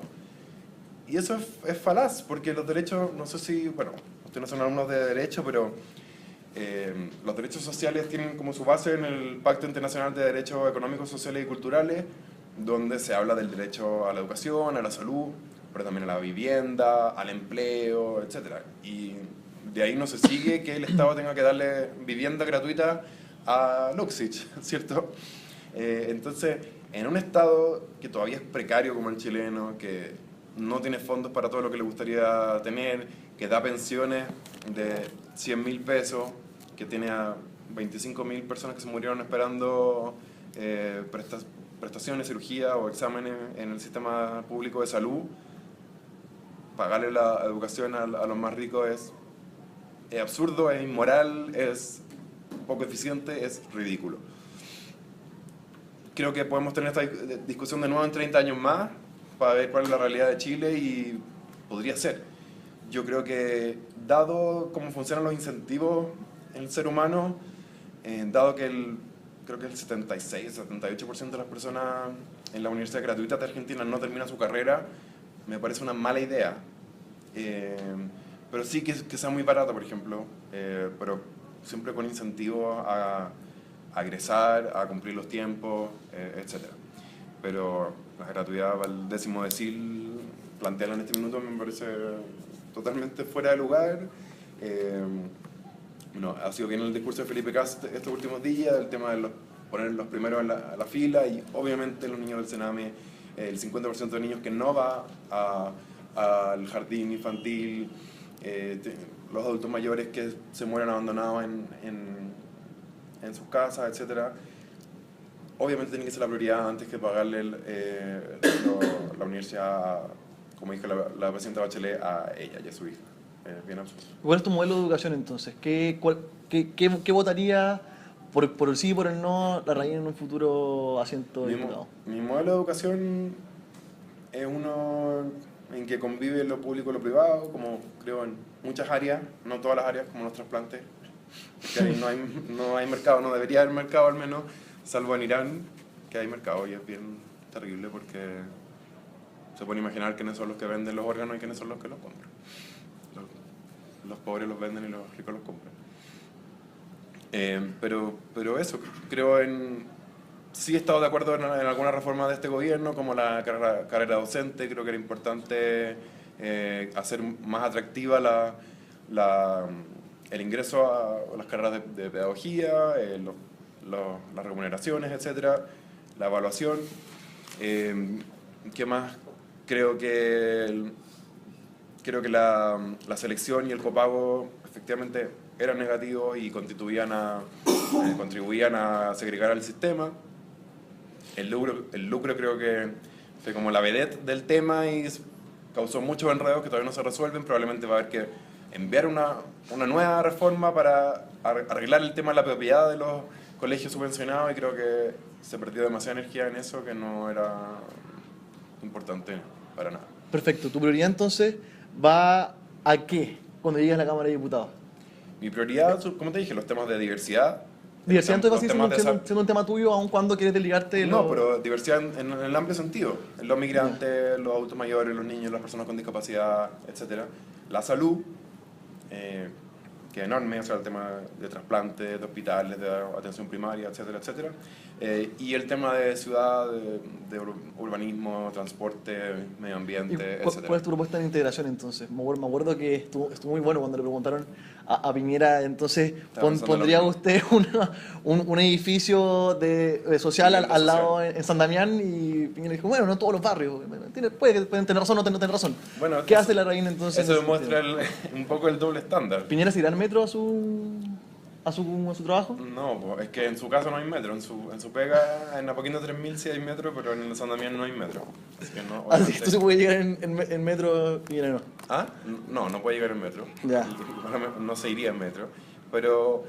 Y eso es falaz, porque los derechos, no sé si, bueno, ustedes no son alumnos de derecho, pero los derechos sociales tienen como su base en el Pacto Internacional de Derechos Económicos, Sociales y Culturales, donde se habla del derecho a la educación, a la salud, pero también a la vivienda, al empleo, etc. Y de ahí no se sigue que el Estado tenga que darle vivienda gratuita a Luxich, ¿cierto? Entonces, en un Estado que todavía es precario como el chileno, que no tiene fondos para todo lo que le gustaría tener, que da pensiones de 100.000 pesos, que tiene a 25.000 personas que se murieron esperando prestaciones, cirugía o exámenes en el sistema público de salud, pagarle la educación a los más ricos es absurdo, es inmoral, es poco eficiente, es ridículo. Creo que podemos tener esta discusión de nuevo en 30 años más para ver cuál es la realidad de Chile y podría ser. Yo creo que, dado cómo funcionan los incentivos en el ser humano, dado que creo que el 76-78% de las personas en la universidad gratuita de Argentina no termina su carrera, me parece una mala idea. Pero sí que sea muy barato, por ejemplo, pero siempre con incentivos a egresar, a cumplir los tiempos, etc. Pero la gratuidad para el 10º decil, plantearla en este minuto me parece totalmente fuera de lugar. Bueno, ha sido bien el discurso de Felipe Kast estos últimos días, el tema de poner los primeros en la fila, y obviamente los niños del Sename, el 50% de niños que no va al jardín infantil, los adultos mayores que se mueren abandonados en sus casas, etc. Obviamente tiene que ser la prioridad antes que pagarle la universidad, como dijo la presidenta Bachelet, a ella y a su hija. Bien absurdo. ¿Cuál es tu modelo de educación entonces? ¿Qué votaría por el sí y por el no la Larraín en un futuro asiento de diputado? Mi modelo de educación es uno en que convive lo público y lo privado, como creo en muchas áreas, no todas las áreas, como los trasplantes, que ahí no hay mercado, no debería haber mercado al menos, salvo en Irán, que hay mercado, y es bien terrible porque se puede imaginar quiénes son los que venden los órganos y quiénes son los que los compran. Los pobres los venden y los ricos los compran. Pero eso, creo sí he estado de acuerdo en alguna reforma de este gobierno, como la carrera docente. Creo que era importante hacer más atractiva el ingreso a las carreras de pedagogía, las remuneraciones, etcétera, la evaluación. ¿Qué más? Creo que la selección y el copago efectivamente eran negativos y contribuían a segregar al sistema. El lucro creo que fue como la vedette del tema y causó muchos enredos que todavía no se resuelven. Probablemente va a haber que enviar una nueva reforma para arreglar el tema de la propiedad de los colegios subvencionados, y creo que se perdió demasiada energía en eso que no era importante para nada. Perfecto. ¿Tu prioridad entonces va a qué cuando llegues a la Cámara de Diputados? Mi prioridad, como te dije, los temas de diversidad. Diversidad entonces va a seguir siendo un tema tuyo, aun cuando quieres desligarte de No, pero diversidad en el amplio sentido. Los migrantes, los adultos mayores, los niños, las personas con discapacidad, etc. La salud, que es enorme, o sea, el tema de trasplantes, de hospitales, de atención primaria, etcétera, etcétera. Y el tema de ciudad, de urbanismo, transporte, medio ambiente, etcétera. ¿Cuál es tu propuesta de integración entonces? Me acuerdo que estuvo muy bueno cuando le preguntaron a Piñera, entonces pondría usted un edificio social al lado en San Damián, y Piñera dijo, bueno, no todos los barrios, pueden tener razón o no tener razón. Bueno, ¿qué hace la Larraín entonces? Eso demuestra un poco el doble estándar. ¿Piñera se irá en metro a su trabajo? No, es que en su casa no hay metro. En su pega, en Apoquindo 3000 sí hay metro, pero en el San Damián no hay metro. Así que no, así que tú se puede llegar en metro y no. ¿Ah? No puede llegar en metro. Ya. No se iría en metro. Pero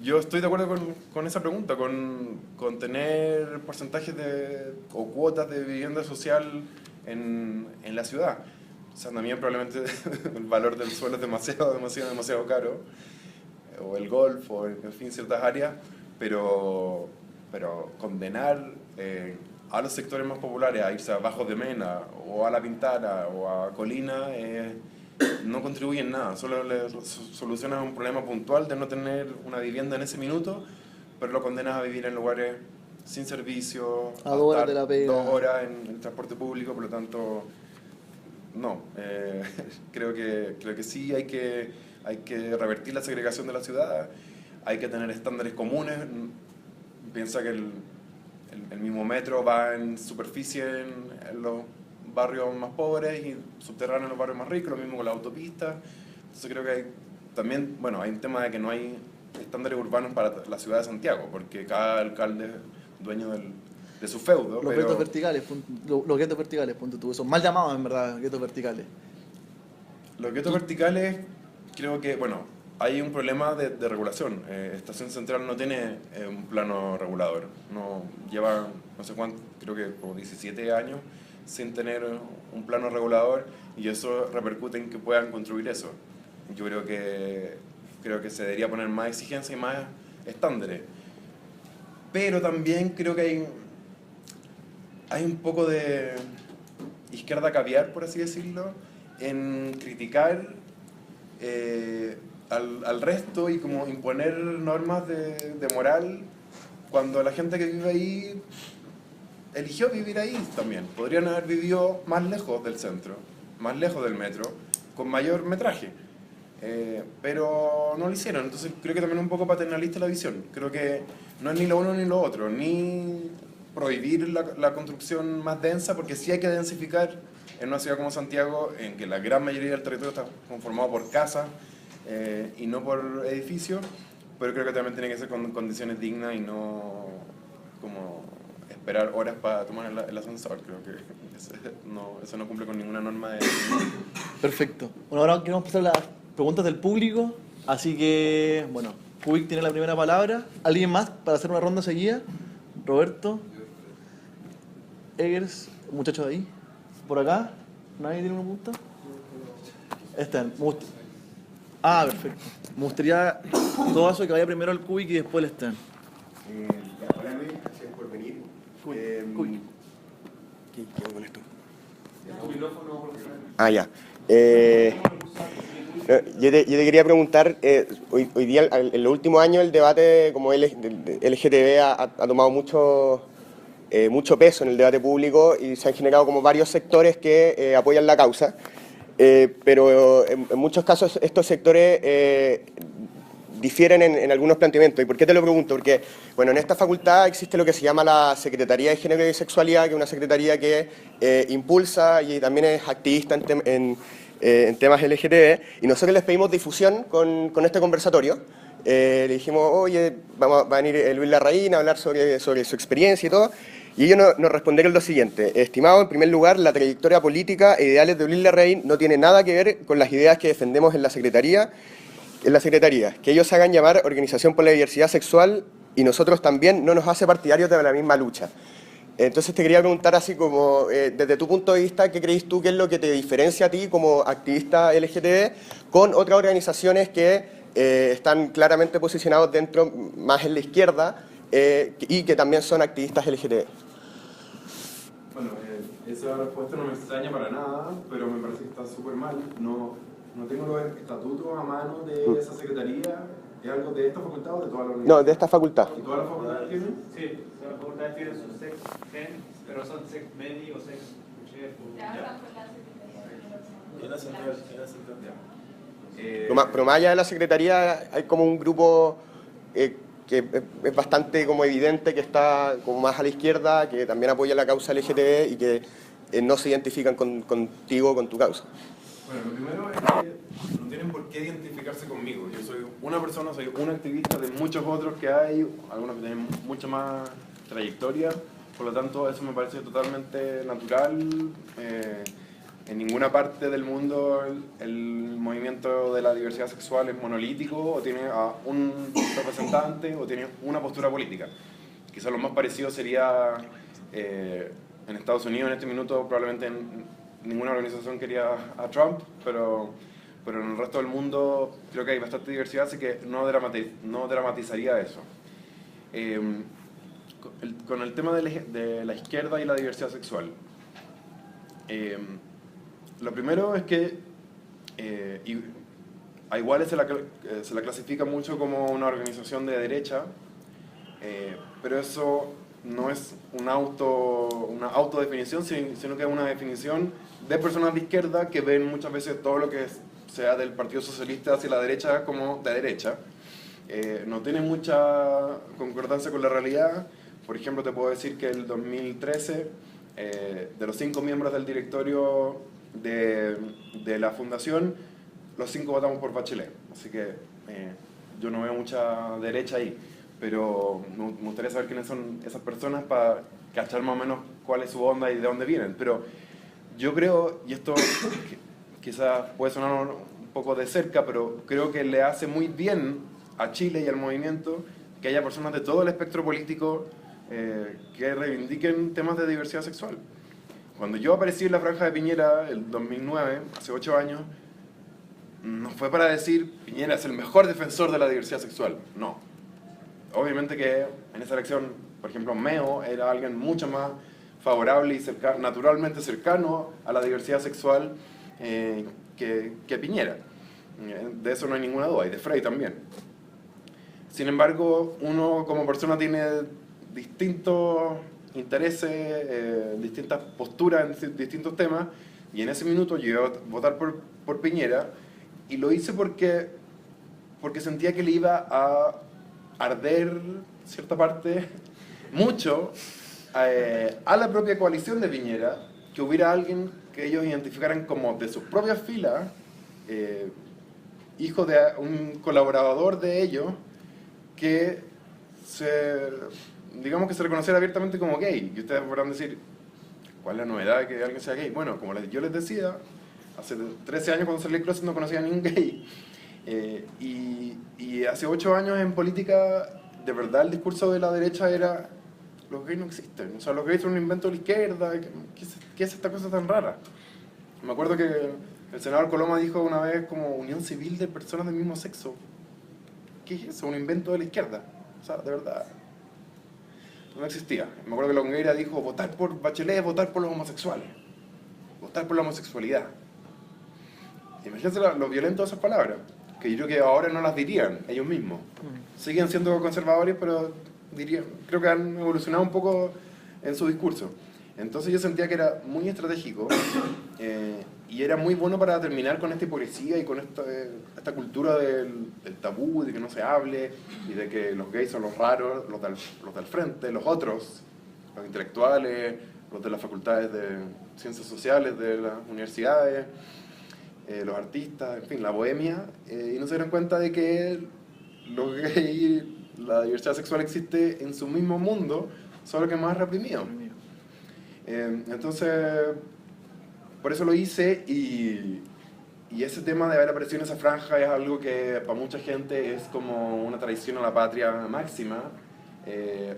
yo estoy de acuerdo con esa pregunta, con tener porcentajes o cuotas de vivienda social en la ciudad. San Damián probablemente el valor del suelo es demasiado caro, o el golf, o en fin, ciertas áreas, pero condenar a los sectores más populares a irse a Bajos de Mena, o a La Pintana, o a Colina, no contribuye en nada, solo le soluciona un problema puntual de no tener una vivienda en ese minuto, pero lo condenas a vivir en lugares sin servicio, a 2 horas de la pega, 2 horas en el transporte público. Por lo tanto, no, creo que sí hay que revertir la segregación de la ciudad, hay que tener estándares comunes. Piensa que el mismo metro va en superficie en los barrios más pobres y subterráneo en los barrios más ricos, lo mismo con la autopista. Entonces creo que hay también, hay un tema de que no hay estándares urbanos para la ciudad de Santiago, porque cada alcalde es dueño de su feudo. Los guetos verticales, los guetos verticales, punto tú, son mal llamados en verdad, guetos verticales. Los guetos verticales, creo que, hay un problema de regulación. Estación Central no tiene un plano regulador. No lleva, no sé cuánto, creo que como 17 años sin tener un plano regulador, y eso repercute en que puedan construir eso. Yo creo que se debería poner más exigencia y más estándares. Pero también creo que hay un poco de izquierda caviar, por así decirlo, en criticar al resto y como imponer normas de moral cuando la gente que vive ahí eligió vivir ahí también. Podrían haber vivido más lejos del centro, más lejos del metro, con mayor metraje. Pero no lo hicieron, entonces creo que también es un poco paternalista la visión. Creo que no es ni lo uno ni lo otro, ni prohibir la construcción más densa, porque sí hay que densificar en una ciudad como Santiago, en que la gran mayoría del territorio está conformado por casas y no por edificios, pero creo que también tiene que ser con condiciones dignas y no como esperar horas para tomar el ascensor. Creo que eso no cumple con ninguna norma de... Perfecto. Bueno, ahora queremos pasar a las preguntas del público, así que, bueno, Kubik tiene la primera palabra. ¿Alguien más para hacer una ronda seguida? Roberto, Eggers, muchacho de ahí. ¿Por acá? ¿Nadie tiene una pregunta? Están. Perfecto. Me gustaría todo eso que vaya primero al Kubik y después el Están. Hola Luis, gracias por venir. Kubik. ¿Qué hago con esto? Ya. Yo te quería preguntar, hoy día, en los últimos años, el debate como LGTB ha tomado mucho peso en el debate público y se han generado como varios sectores que apoyan la causa, pero en muchos casos estos sectores difieren en algunos planteamientos. ¿Y por qué te lo pregunto? Porque, bueno, en esta facultad existe lo que se llama la Secretaría de Género y Sexualidad, que es una secretaría que impulsa y también es activista en temas LGTB, y nosotros les pedimos difusión con este conversatorio. Le dijimos, oye, va a venir Luis Larraín a hablar sobre su experiencia y todo, y ellos nos respondieron lo siguiente: estimado, en primer lugar, la trayectoria política e ideales de Luis Larraín no tiene nada que ver con las ideas que defendemos en la Secretaría, que ellos se hagan llamar Organización por la Diversidad Sexual y nosotros también no nos hace partidarios de la misma lucha. Entonces te quería preguntar así como, desde tu punto de vista, ¿qué crees tú que es lo que te diferencia a ti como activista LGTB con otras organizaciones que están claramente posicionados dentro, más en la izquierda, y que también son activistas LGTB? Bueno, esa respuesta no me extraña para nada, pero me parece que está súper mal. No tengo los estatutos a mano de esa secretaría. ¿Es algo de esta facultad o de toda la universidad? No, de esta facultad. ¿Y todas las facultades tienen? Sí, todas las facultades tienen su sex gen, pero son sex medi o sex chef. Pero más allá de la secretaría hay como un grupo que es bastante como evidente, que está como más a la izquierda, que también apoya la causa LGTB y que no se identifican contigo, con tu causa. Bueno, lo primero es que no tienen por qué identificarse conmigo. Yo soy una persona, soy un activista de muchos otros que hay, algunos que tienen mucha más trayectoria, por lo tanto eso me parece totalmente natural. En ninguna parte del mundo el movimiento de la diversidad sexual es monolítico, o tiene a un representante, o tiene una postura política. Quizás lo más parecido sería en Estados Unidos en este minuto, probablemente ninguna organización quería a Trump, pero en el resto del mundo creo que hay bastante diversidad, así que no dramatizaría eso. Con el tema de la izquierda y la diversidad sexual, lo primero es que a Iguales se la clasifica mucho como una organización de derecha, pero eso no es una autodefinición, sino que es una definición de personas de izquierda que ven muchas veces todo lo que sea del Partido Socialista hacia la derecha como de derecha. No tiene mucha concordancia con la realidad. Por ejemplo, te puedo decir que el 2013, de los 5 miembros del directorio de la fundación, los 5 votamos por Bachelet. Así que yo no veo mucha derecha ahí. Pero me gustaría saber quiénes son esas personas para cachar más o menos cuál es su onda y de dónde vienen. Pero yo creo, y esto quizás puede sonar un poco de cerca, pero creo que le hace muy bien a Chile y al movimiento que haya personas de todo el espectro político que reivindiquen temas de diversidad sexual. Cuando yo aparecí en la Franja de Piñera, el 2009, hace 8 años, no fue para decir Piñera es el mejor defensor de la diversidad sexual, no. obviamente que en esa elección, por ejemplo, Meo era alguien mucho más favorable y naturalmente cercano a la diversidad sexual que Piñera. De eso no hay ninguna duda, y de Frey también. Sin embargo, uno como persona tiene distintos intereses, distintas posturas en distintos temas, y en ese minuto yo iba a votar por Piñera, y lo hice porque sentía que le iba a arder cierta parte mucho a la propia coalición de Piñera, que hubiera alguien que ellos identificaran como de sus propias filas, hijo de un colaborador de ellos, que digamos que se reconociera abiertamente como gay. Y ustedes podrán decir, ¿cuál es la novedad de que alguien sea gay? Bueno, como yo les decía, hace 13 años cuando salí del closet no conocía a ningún gay. Y hace 8 años en política, de verdad el discurso de la derecha era: los gays no existen, o sea, los gays son un invento de la izquierda, ¿qué es esta cosa tan rara? Me acuerdo que el senador Coloma dijo una vez como unión civil de personas del mismo sexo. ¿Qué es eso? Un invento de la izquierda. O sea, de verdad, no existía. Me acuerdo que Longueira dijo: votar por Bachelet es votar por los homosexuales, votar por la homosexualidad. Imagínense lo violento de esas palabras, que yo creo que ahora no las dirían ellos mismos. Siguen siendo conservadores, pero creo que han evolucionado un poco en su discurso. Entonces yo sentía que era muy estratégico y era muy bueno para terminar con esta hipocresía y con esta cultura del tabú, de que no se hable, y de que los gays son los raros, los del frente, los otros, los intelectuales, los de las facultades de ciencias sociales de las universidades, los artistas, en fin, la bohemia, y no se dieron cuenta de que los gays, la diversidad sexual existe en su mismo mundo, solo que más reprimido. Entonces, por eso lo hice, y ese tema de haber aparecido en esa franja es algo que para mucha gente es como una traición a la patria máxima.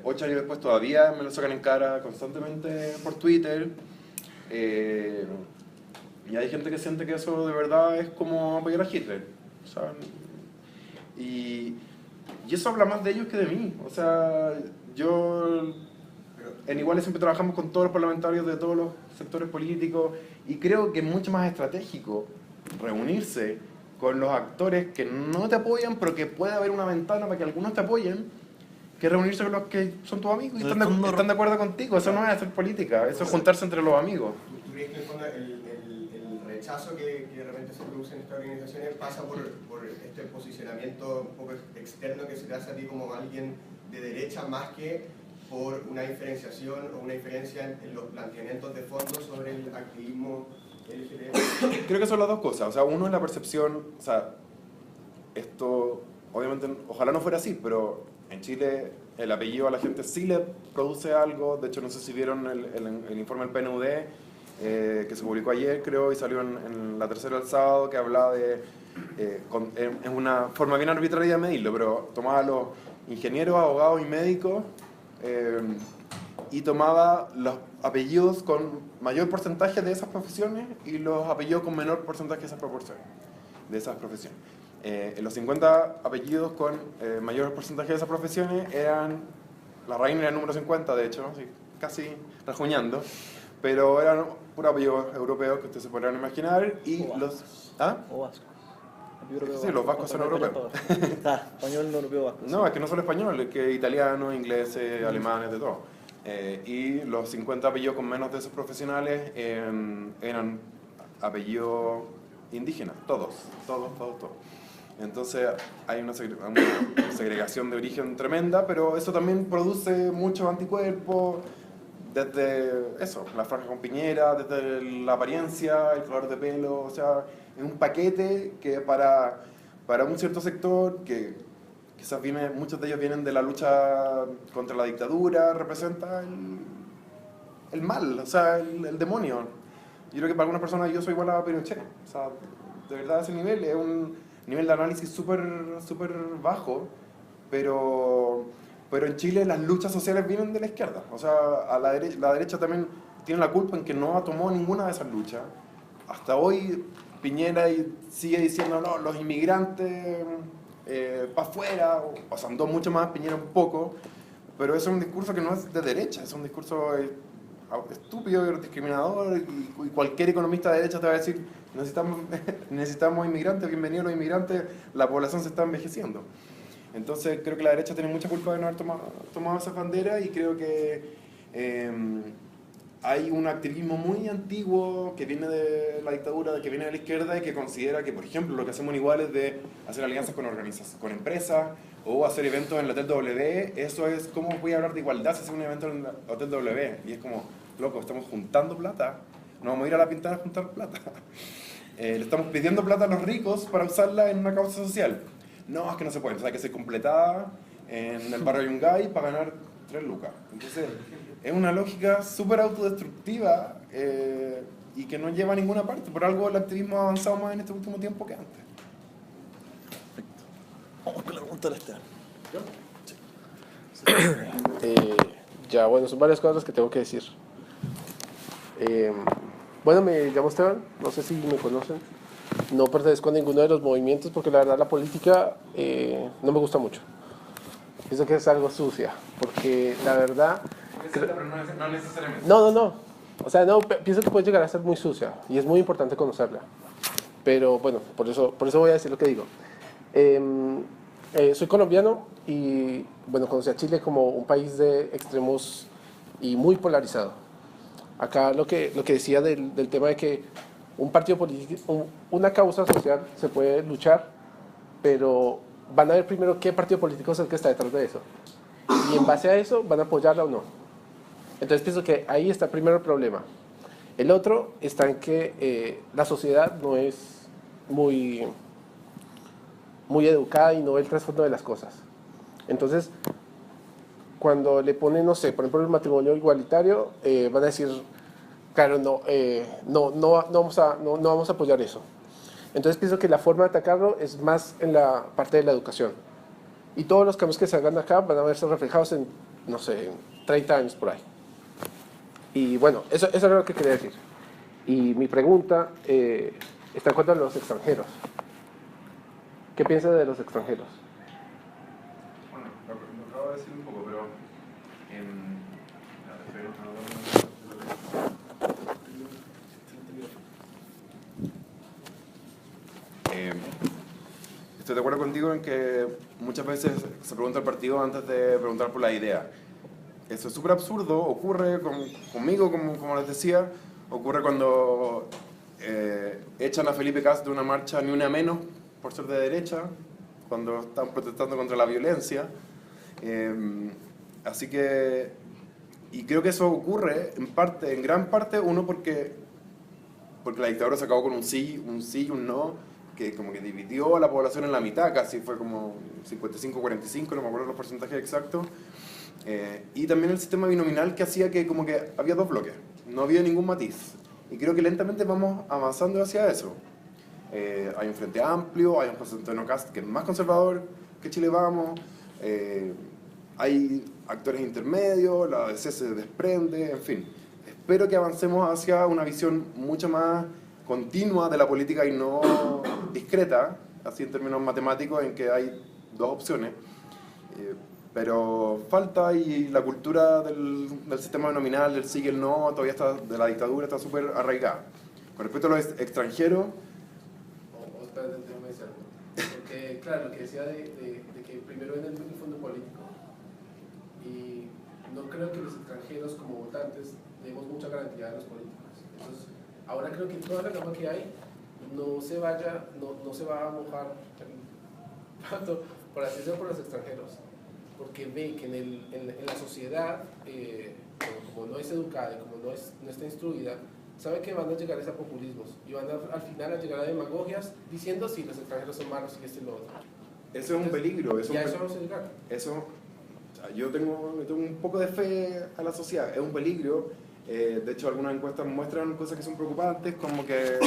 8 años después todavía me lo sacan en cara constantemente por Twitter. Y hay gente que siente que eso de verdad es como apoyar a Hitler, ¿saben? Y eso habla más de ellos que de mí. O sea, en Iguales siempre trabajamos con todos los parlamentarios de todos los sectores políticos, y creo que es mucho más estratégico reunirse con los actores que no te apoyan, pero que puede haber una ventana para que algunos te apoyen, que reunirse con los que son tus amigos y están de acuerdo contigo. Eso no es hacer política, eso es juntarse entre los amigos. ¿Tú crees que en el fondo el rechazo que de repente se produce en estas organizaciones pasa por este posicionamiento un poco externo que se te hace a ti como alguien de derecha, más que por una diferenciación o una diferencia en los planteamientos de fondo sobre el activismo LGBT? Creo que son las dos cosas. O sea, uno es la percepción, o sea, esto obviamente ojalá no fuera así, pero en Chile el apellido a la gente sí le produce algo. De hecho, no sé si vieron el informe del PNUD, que se publicó ayer, creo, y salió en la tercera del sábado, que hablaba de... es una forma bien arbitraria de medirlo, pero tomaba a los ingenieros, abogados y médicos, y tomaba los apellidos con mayor porcentaje de esas profesiones y los apellidos con menor porcentaje de esas proporciones, de esas profesiones. Los 50 apellidos con mayor porcentaje de esas profesiones eran... La reina era el número 50, de hecho, así, casi rajuñando, pero eran puros apellidos europeos que ustedes se podrán imaginar. Y los... ¿Ah? O vasco. Sí, los vascos son europeos. Español, no europeo, vasco. No, es que no solo español, es que italianos, ingleses, alemanes, de todo. Y los 50 apellidos con menos de esos profesionales eran apellidos indígenas, todos. Entonces hay una segregación de origen tremenda, pero eso también produce muchos anticuerpos, desde eso, la franja con Piñera, desde la apariencia, el color de pelo, o sea, es un paquete que para un cierto sector, que quizás muchos de ellos vienen de la lucha contra la dictadura, representa el mal, o sea, el demonio. Yo creo que para algunas personas yo soy igual a Pinochet, o sea, de verdad ese nivel es un nivel de análisis súper bajo, pero en Chile las luchas sociales vienen de la izquierda. O sea, la derecha también tiene la culpa en que no tomó ninguna de esas luchas. Hasta hoy Piñera sigue diciendo: no, los inmigrantes para afuera, o Sandón mucho más, Piñera un poco, pero eso es un discurso que no es de derecha, es un discurso estúpido, discriminador, y cualquier economista de derecha te va a decir, necesitamos inmigrantes, bienvenidos los inmigrantes, la población se está envejeciendo. Entonces creo que la derecha tiene mucha culpa de no haber tomado esa bandera, y creo que hay un activismo muy antiguo que viene de la dictadura, que viene de la izquierda, y que considera que, por ejemplo, lo que hacemos igual es de hacer alianzas con empresas o hacer eventos en el Hotel W. Eso es como voy a hablar de igualdad si hace un evento en el Hotel W. Y es como, loco, estamos juntando plata, no vamos a ir a la Pintana a juntar plata. Le estamos pidiendo plata a los ricos para usarla en una causa social. No, es que no se puede, entonces hay que ser completada en el barrio Yungay para ganar 3 lucas. Entonces, es una lógica súper autodestructiva y que no lleva a ninguna parte. Por algo el activismo ha avanzado más en este último tiempo que antes. Perfecto. Vamos con la pregunta de Esteban. Ya, bueno, son varias cosas que tengo que decir. Bueno, me llamo Esteban, no sé si me conocen. No pertenezco a ninguno de los movimientos porque la verdad la política no me gusta mucho. Pienso que es algo sucia, porque la verdad... Pero no necesariamente. No. O sea, no, pienso que puede llegar a ser muy sucia y es muy importante conocerla. Pero bueno, por eso voy a decir lo que digo. Soy colombiano y bueno, conocí a Chile como un país de extremos y muy polarizado. Acá lo que decía del tema de que un partido político, una causa social se puede luchar, pero van a ver primero qué partido político es el que está detrás de eso. Y en base a eso van a apoyarla o no. Entonces pienso que ahí está primero el problema. El otro está en que la sociedad no es muy educada y no ve el trasfondo de las cosas. Entonces, cuando le ponen, no sé, por ejemplo, el matrimonio igualitario, van a decir, claro, no vamos a apoyar eso. Entonces pienso que la forma de atacarlo es más en la parte de la educación. Y todos los cambios que se hagan acá van a verse reflejados en, no sé, en 30 años por ahí. Y bueno, eso es lo que quería decir. Y mi pregunta está en cuanto a los extranjeros. ¿Qué piensa de los extranjeros? Bueno, lo acabo de decir un poco, pero... estoy de acuerdo contigo en que muchas veces se pregunta al partido antes de preguntar por la idea. Eso es súper absurdo, ocurre conmigo, como les decía, ocurre cuando echan a Felipe Cas de una marcha Ni Una Menos por ser de derecha, cuando están protestando contra la violencia. Así que, y creo que eso ocurre en gran parte, uno porque la dictadura se acabó con un sí y un no, que como que dividió a la población en la mitad, casi fue como 55-45, no me acuerdo los porcentajes exactos. Y también el sistema binominal que hacía que como que había 2 bloques, no había ningún matiz. Y creo que lentamente vamos avanzando hacia eso. Hay un frente amplio, hay un José Antonio Cast que es más conservador que Chile Vamos, hay actores intermedios, la ADC se desprende, en fin. Espero que avancemos hacia una visión mucho más continua de la política y no discreta, así en términos matemáticos, en que hay 2 opciones. Pero falta, y la cultura del sistema binominal, del sí y el no, todavía está, de la dictadura, está súper arraigada. Con respecto a los extranjeros... Porque, claro, lo que decía de que primero viene el fondo político, y no creo que los extranjeros como votantes demos mucha garantía a los políticos. Entonces, ahora creo que toda la gama que hay no se va a mojar tanto, por así decirlo, por los extranjeros, porque ve que en la sociedad, como no es educada y como no está instruida, sabe que van a llegar a populismos y van al final a llegar a demagogias diciendo si los extranjeros son malos y esto y lo otro. Eso es un peligro. Y a eso vamos a llegar. Yo tengo un poco de fe a la sociedad, es un peligro. De hecho, algunas encuestas muestran cosas que son preocupantes, como que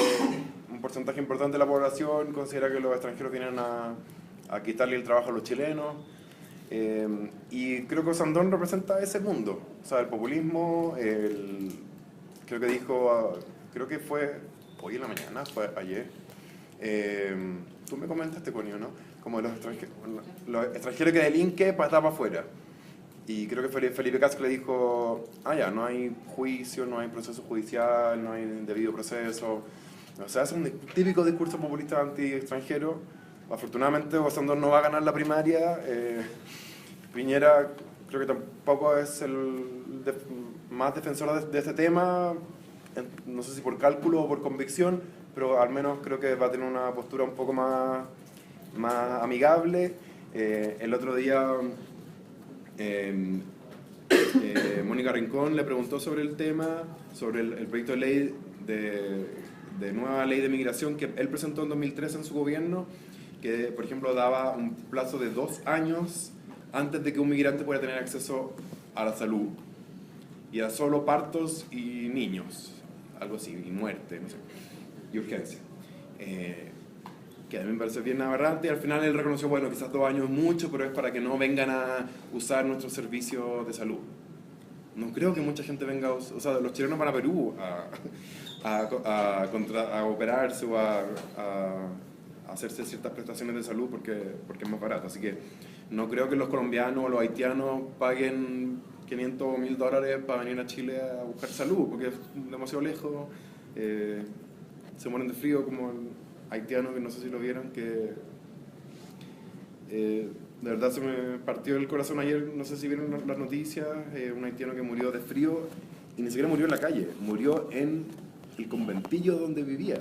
un porcentaje importante de la población considera que los extranjeros vienen a quitarle el trabajo a los chilenos. Y creo que Sandón representa ese mundo. O sea, el populismo, creo que fue hoy en la mañana, fue ayer, tú me comentaste, Conio, ¿no? Como los extranjeros que delinquen para estar para afuera. Y creo que Felipe Casco le dijo, ya, no hay juicio, no hay proceso judicial, no hay debido proceso. O sea, es un típico discurso populista anti-extranjero. Afortunadamente, Osorno no va a ganar la primaria. Piñera creo que tampoco es el más defensor de este tema, no sé si por cálculo o por convicción, pero al menos creo que va a tener una postura un poco más amigable. El otro día Mónica Rincón le preguntó sobre el tema, sobre el proyecto de ley de nueva ley de migración que él presentó en 2013 en su gobierno, que por ejemplo daba un plazo de 2 años antes de que un migrante pueda tener acceso a la salud, y a solo partos y niños, algo así, y muerte, no sé, y urgencia. Que a mí me parece bien aberrante, y al final él reconoció, bueno, quizás 2 años es mucho, pero es para que no vengan a usar nuestros servicios de salud. No creo que mucha gente venga, o sea, los chilenos van a Perú a operarse o a hacerse ciertas prestaciones de salud porque es más barato, así que no creo que los colombianos o los haitianos paguen 500 o 1000 dólares para venir a Chile a buscar salud, porque es demasiado lejos, se mueren de frío, como el haitiano, que no sé si lo vieron, que de verdad se me partió el corazón ayer, no sé si vieron las noticias, un haitiano que murió de frío, y ni siquiera murió en la calle, murió en el conventillo donde vivía.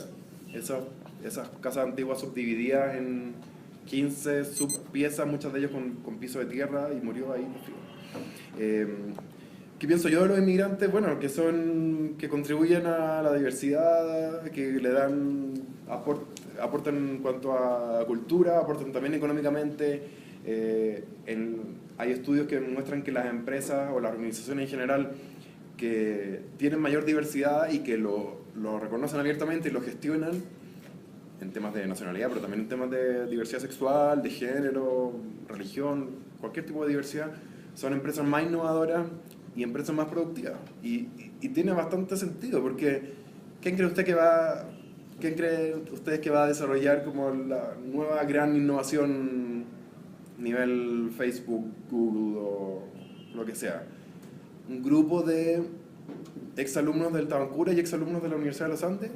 Esas casas antiguas subdivididas en 15 subpiezas, muchas de ellas con piso de tierra, y murió ahí de frío. ¿Qué pienso yo de los inmigrantes? Bueno, que contribuyen a la diversidad, que le dan aportan en cuanto a cultura, aportan también económicamente. Hay estudios que muestran que las empresas o las organizaciones en general que tienen mayor diversidad y que lo reconocen abiertamente y lo gestionan en temas de nacionalidad, pero también en temas de diversidad sexual, de género, religión, cualquier tipo de diversidad, son empresas más innovadoras y empresas más productivas. Y tiene bastante sentido, porque ¿quién cree ustedes que va a desarrollar como la nueva gran innovación nivel Facebook, Google o lo que sea? Un grupo de exalumnos del Tabancura y exalumnos de la Universidad de los Andes,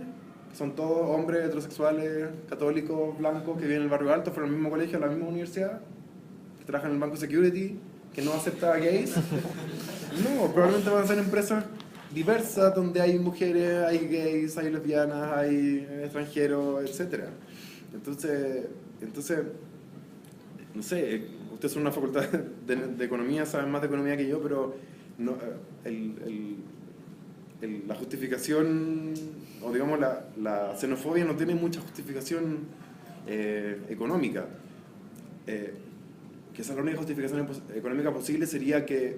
que son todos hombres heterosexuales, católicos, blancos, que viven en el barrio alto, fueron al mismo colegio, a la misma universidad, que trabajan en el banco Security, que no acepta gays. No, probablemente van a ser empresas diversas, donde hay mujeres, hay gays, hay lesbianas, hay extranjeros, etc. Entonces, no sé, ustedes son una facultad de economía, saben más de economía que yo, pero no, la justificación, o digamos la xenofobia no tiene mucha justificación económica. Quizás la única justificación económica posible sería que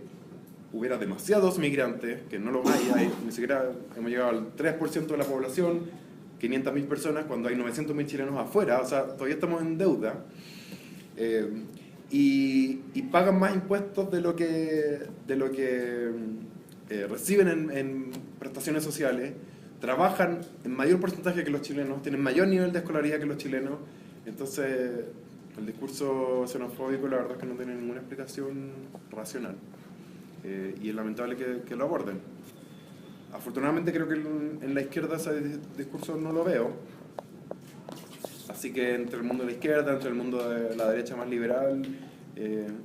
hubiera demasiados migrantes, que no los hay, ni siquiera hemos llegado al 3% de la población, 500.000 personas, cuando hay 900.000 chilenos afuera, o sea, todavía estamos en deuda. Y pagan más impuestos de lo que reciben en prestaciones sociales, trabajan en mayor porcentaje que los chilenos, tienen mayor nivel de escolaridad que los chilenos. Entonces el discurso xenofóbico la verdad es que no tiene ninguna explicación racional, y es lamentable que lo aborden. Afortunadamente creo que en la izquierda ese discurso no lo veo, así que entre el mundo de la izquierda, entre el mundo de la derecha más liberal,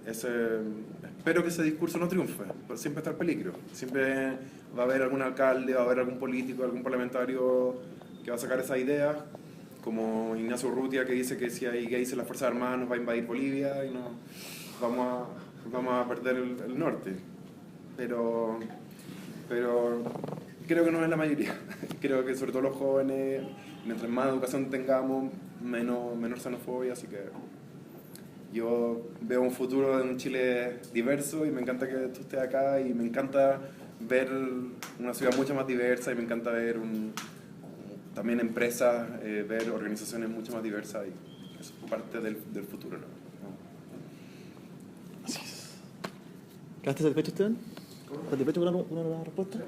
espero que ese discurso no triunfe, pero siempre está el peligro. Siempre va a haber algún alcalde, va a haber algún político, algún parlamentario que va a sacar esa idea, como Ignacio Urrutia, que dice que si hay gays en las Fuerzas Armadas nos va a invadir Bolivia y no vamos a perder el norte. Pero creo que no es la mayoría. Creo que sobre todo los jóvenes, mientras más educación tengamos, menor xenofobia, así que yo veo un futuro de un Chile diverso y me encanta que tú estés acá y me encanta ver una ciudad mucho más diversa y me encanta ver también empresas, ver organizaciones mucho más diversas, y eso es parte del futuro, ¿no? Así es. ¿Quedaste satisfecho, Esteban? ¿Satisfecho con una respuesta?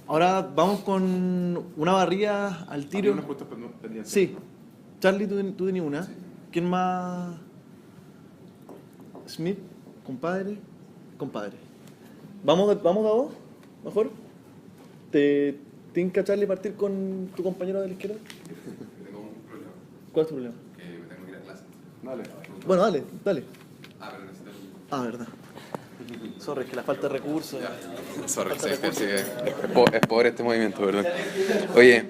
Ahora vamos con una barrida al tiro. ¿Hay unas preguntas pendientes? Sí, Charlie, tú tenías una. ¿Quién más? Smith, compadre. ¿Vamos a vos? ¿Mejor? ¿Te tinca, Charlie, partir con tu compañero de la izquierda? Tengo un problema, ¿Cuál es tu problema? que me tengo que ir a clase. Dale. Bueno, dale. Pero necesito el... Verdad. Sorry, es que la falta de recursos. Sorry, sí, sí, es pobre este movimiento, ¿verdad? Oye,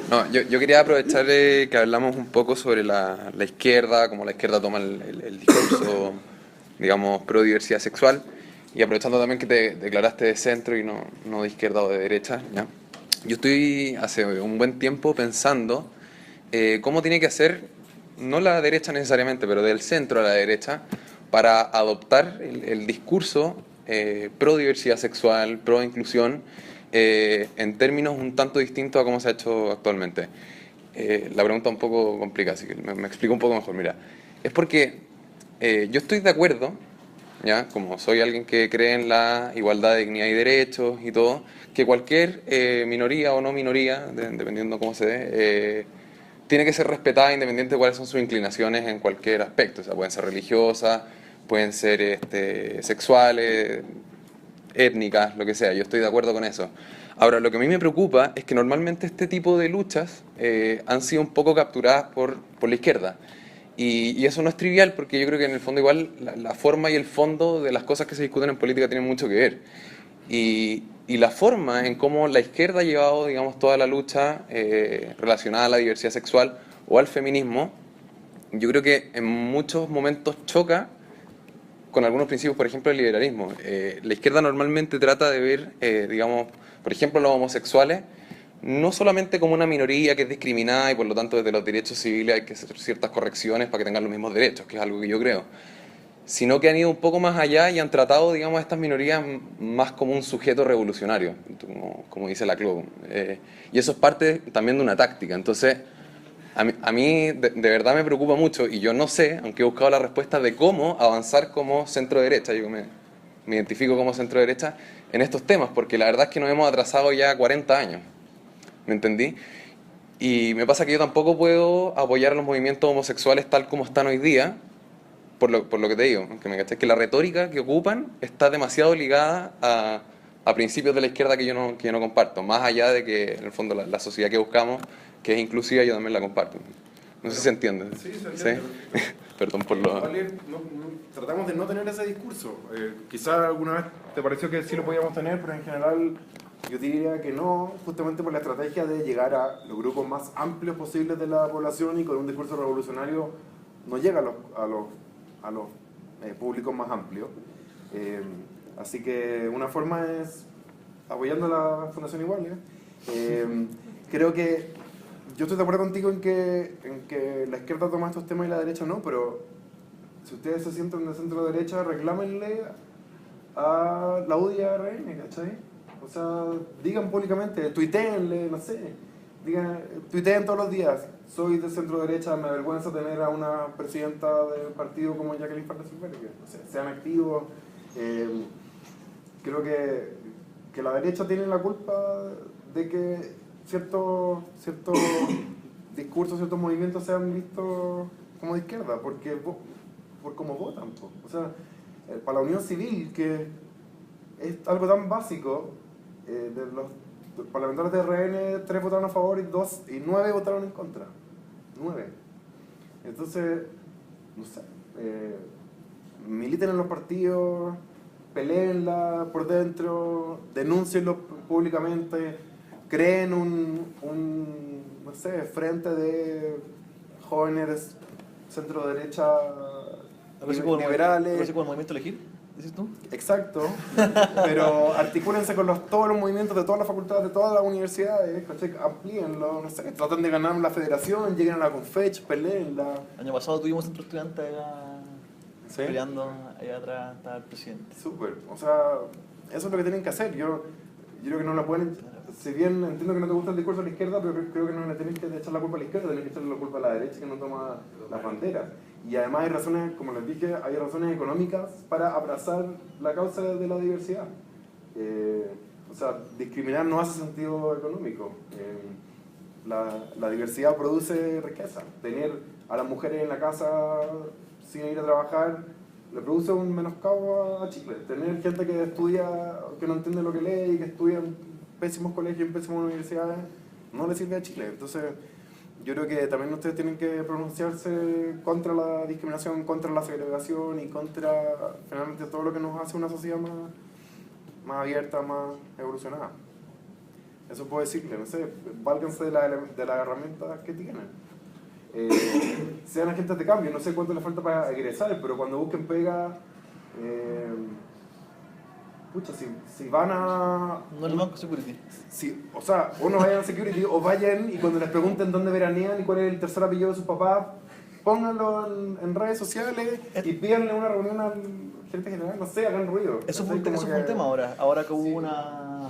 no, yo quería aprovechar que hablamos un poco sobre la izquierda, cómo la izquierda toma el discurso, digamos, pro diversidad sexual, y aprovechando también que te declaraste de centro y no de izquierda o de derecha, ¿ya? Yo estoy hace un buen tiempo pensando cómo tiene que ser, no la derecha necesariamente, pero del centro a la derecha, para adoptar el discurso pro diversidad sexual, pro inclusión, en términos un tanto distintos a cómo se ha hecho actualmente. La pregunta es un poco complicada, así que me explico un poco mejor. Mira, es porque yo estoy de acuerdo, ¿ya? Como soy alguien que cree en la igualdad de dignidad y derechos y todo, que cualquier minoría o no minoría, dependiendo cómo se dé, tiene que ser respetada independiente de cuáles son sus inclinaciones en cualquier aspecto. O sea, pueden ser religiosas, pueden ser sexuales, étnicas, lo que sea. Yo estoy de acuerdo con eso. Ahora, lo que a mí me preocupa es que normalmente este tipo de luchas han sido un poco capturadas por la izquierda. Y eso no es trivial, porque yo creo que en el fondo igual la forma y el fondo de las cosas que se discuten en política tienen mucho que ver. Y la forma en cómo la izquierda ha llevado, digamos, toda la lucha relacionada a la diversidad sexual o al feminismo, yo creo que en muchos momentos choca con algunos principios, por ejemplo, del liberalismo. La izquierda normalmente trata de ver, digamos, por ejemplo, los homosexuales, no solamente como una minoría que es discriminada y por lo tanto desde los derechos civiles hay que hacer ciertas correcciones para que tengan los mismos derechos, que es algo que yo creo, sino que han ido un poco más allá y han tratado, digamos, a estas minorías más como un sujeto revolucionario, como dice la CLO. Y eso es parte también de una táctica. Entonces, a mí de verdad me preocupa mucho, y yo no sé, aunque he buscado la respuesta de cómo avanzar como centro-derecha, yo me identifico como centro-derecha, en estos temas, porque la verdad es que nos hemos atrasado ya 40 años, ¿me entendí? Y me pasa que yo tampoco puedo apoyar a los movimientos homosexuales tal como están hoy día, por lo que te digo, que me caché, que la retórica que ocupan está demasiado ligada a principios de la izquierda que yo no comparto, más allá de que en el fondo la sociedad que buscamos, que es inclusiva, yo también la comparto. No sé si se entiende. Sí, se entiende. ¿Sí? Perdón por lo... Tratamos de no tener ese discurso. Quizás alguna vez te pareció que sí lo podíamos tener, pero en general yo diría que no, justamente por la estrategia de llegar a los grupos más amplios posibles de la población, y con un discurso revolucionario no llega a los públicos más amplios. Así que una forma es apoyando a la Fundación Igualdad. Creo que yo estoy de acuerdo contigo en que la izquierda toma estos temas y la derecha no, pero si ustedes se sienten de centro derecha, reclámenle a la UDI y a RN, ¿cachai? O sea, digan públicamente, tuiteenle, no sé, tuiteen todos los días, soy de centro derecha, me avergüenza tener a una presidenta del partido como Jacqueline Farrell Silveira, que no sé, sean activos. Creo que la derecha tiene la culpa de que ciertos discursos, ciertos movimientos sean vistos como de izquierda, porque por cómo votan. O sea, para la unión civil, que es algo tan básico, de los parlamentarios de RN, 3 votaron a favor y 9 votaron en contra. 9. Entonces, no sé, militen en los partidos, peleenla por dentro, denúncienlo públicamente, creen no sé, frente de jóvenes centro-derecha liberales. ¿Algo así como el movimiento Elegir, dices tú? Exacto, pero articúlense con todos los movimientos de todas las facultades, de todas las universidades, amplíenlo, no sé, traten de ganar la federación, lleguen a la Confech, peleenla. El año pasado tuvimos centro estudiante allá, ¿Sí? peleando, allá atrás estaba el presidente. Súper, o sea, eso es lo que tienen que hacer. Yo creo que no la pueden, si bien entiendo que no te gusta el discurso de la izquierda, pero creo que no le tenés que echar la culpa a la izquierda, tenés que echarle la culpa a la derecha que no toma las banderas. Y además hay razones, como les dije, hay razones económicas para abrazar la causa de la diversidad. O sea, discriminar no hace sentido económico. la diversidad produce riqueza. Tener a las mujeres en la casa sin ir a trabajar le produce un menoscabo a Chile. Tener gente que estudia, que no entiende lo que lee y que estudia en pésimos colegios, en pésimas universidades, no le sirve a Chile. Entonces, yo creo que también ustedes tienen que pronunciarse contra la discriminación, contra la segregación y contra finalmente todo lo que nos hace una sociedad más abierta, más evolucionada. Eso puedo decirle, no sé, válganse de las herramientas que tienen. Sean agentes de cambio, no sé cuánto les falta para egresar, pero cuando busquen pega, pucha, si van a... No el Banco Security. O sea, o no vayan a security o vayan y cuando les pregunten dónde veranean y cuál es el tercer apellido de sus papás, pónganlo en redes sociales y pídanle una reunión al gerente general, no sé, hagan ruido. Eso fue un tema ahora que hubo una...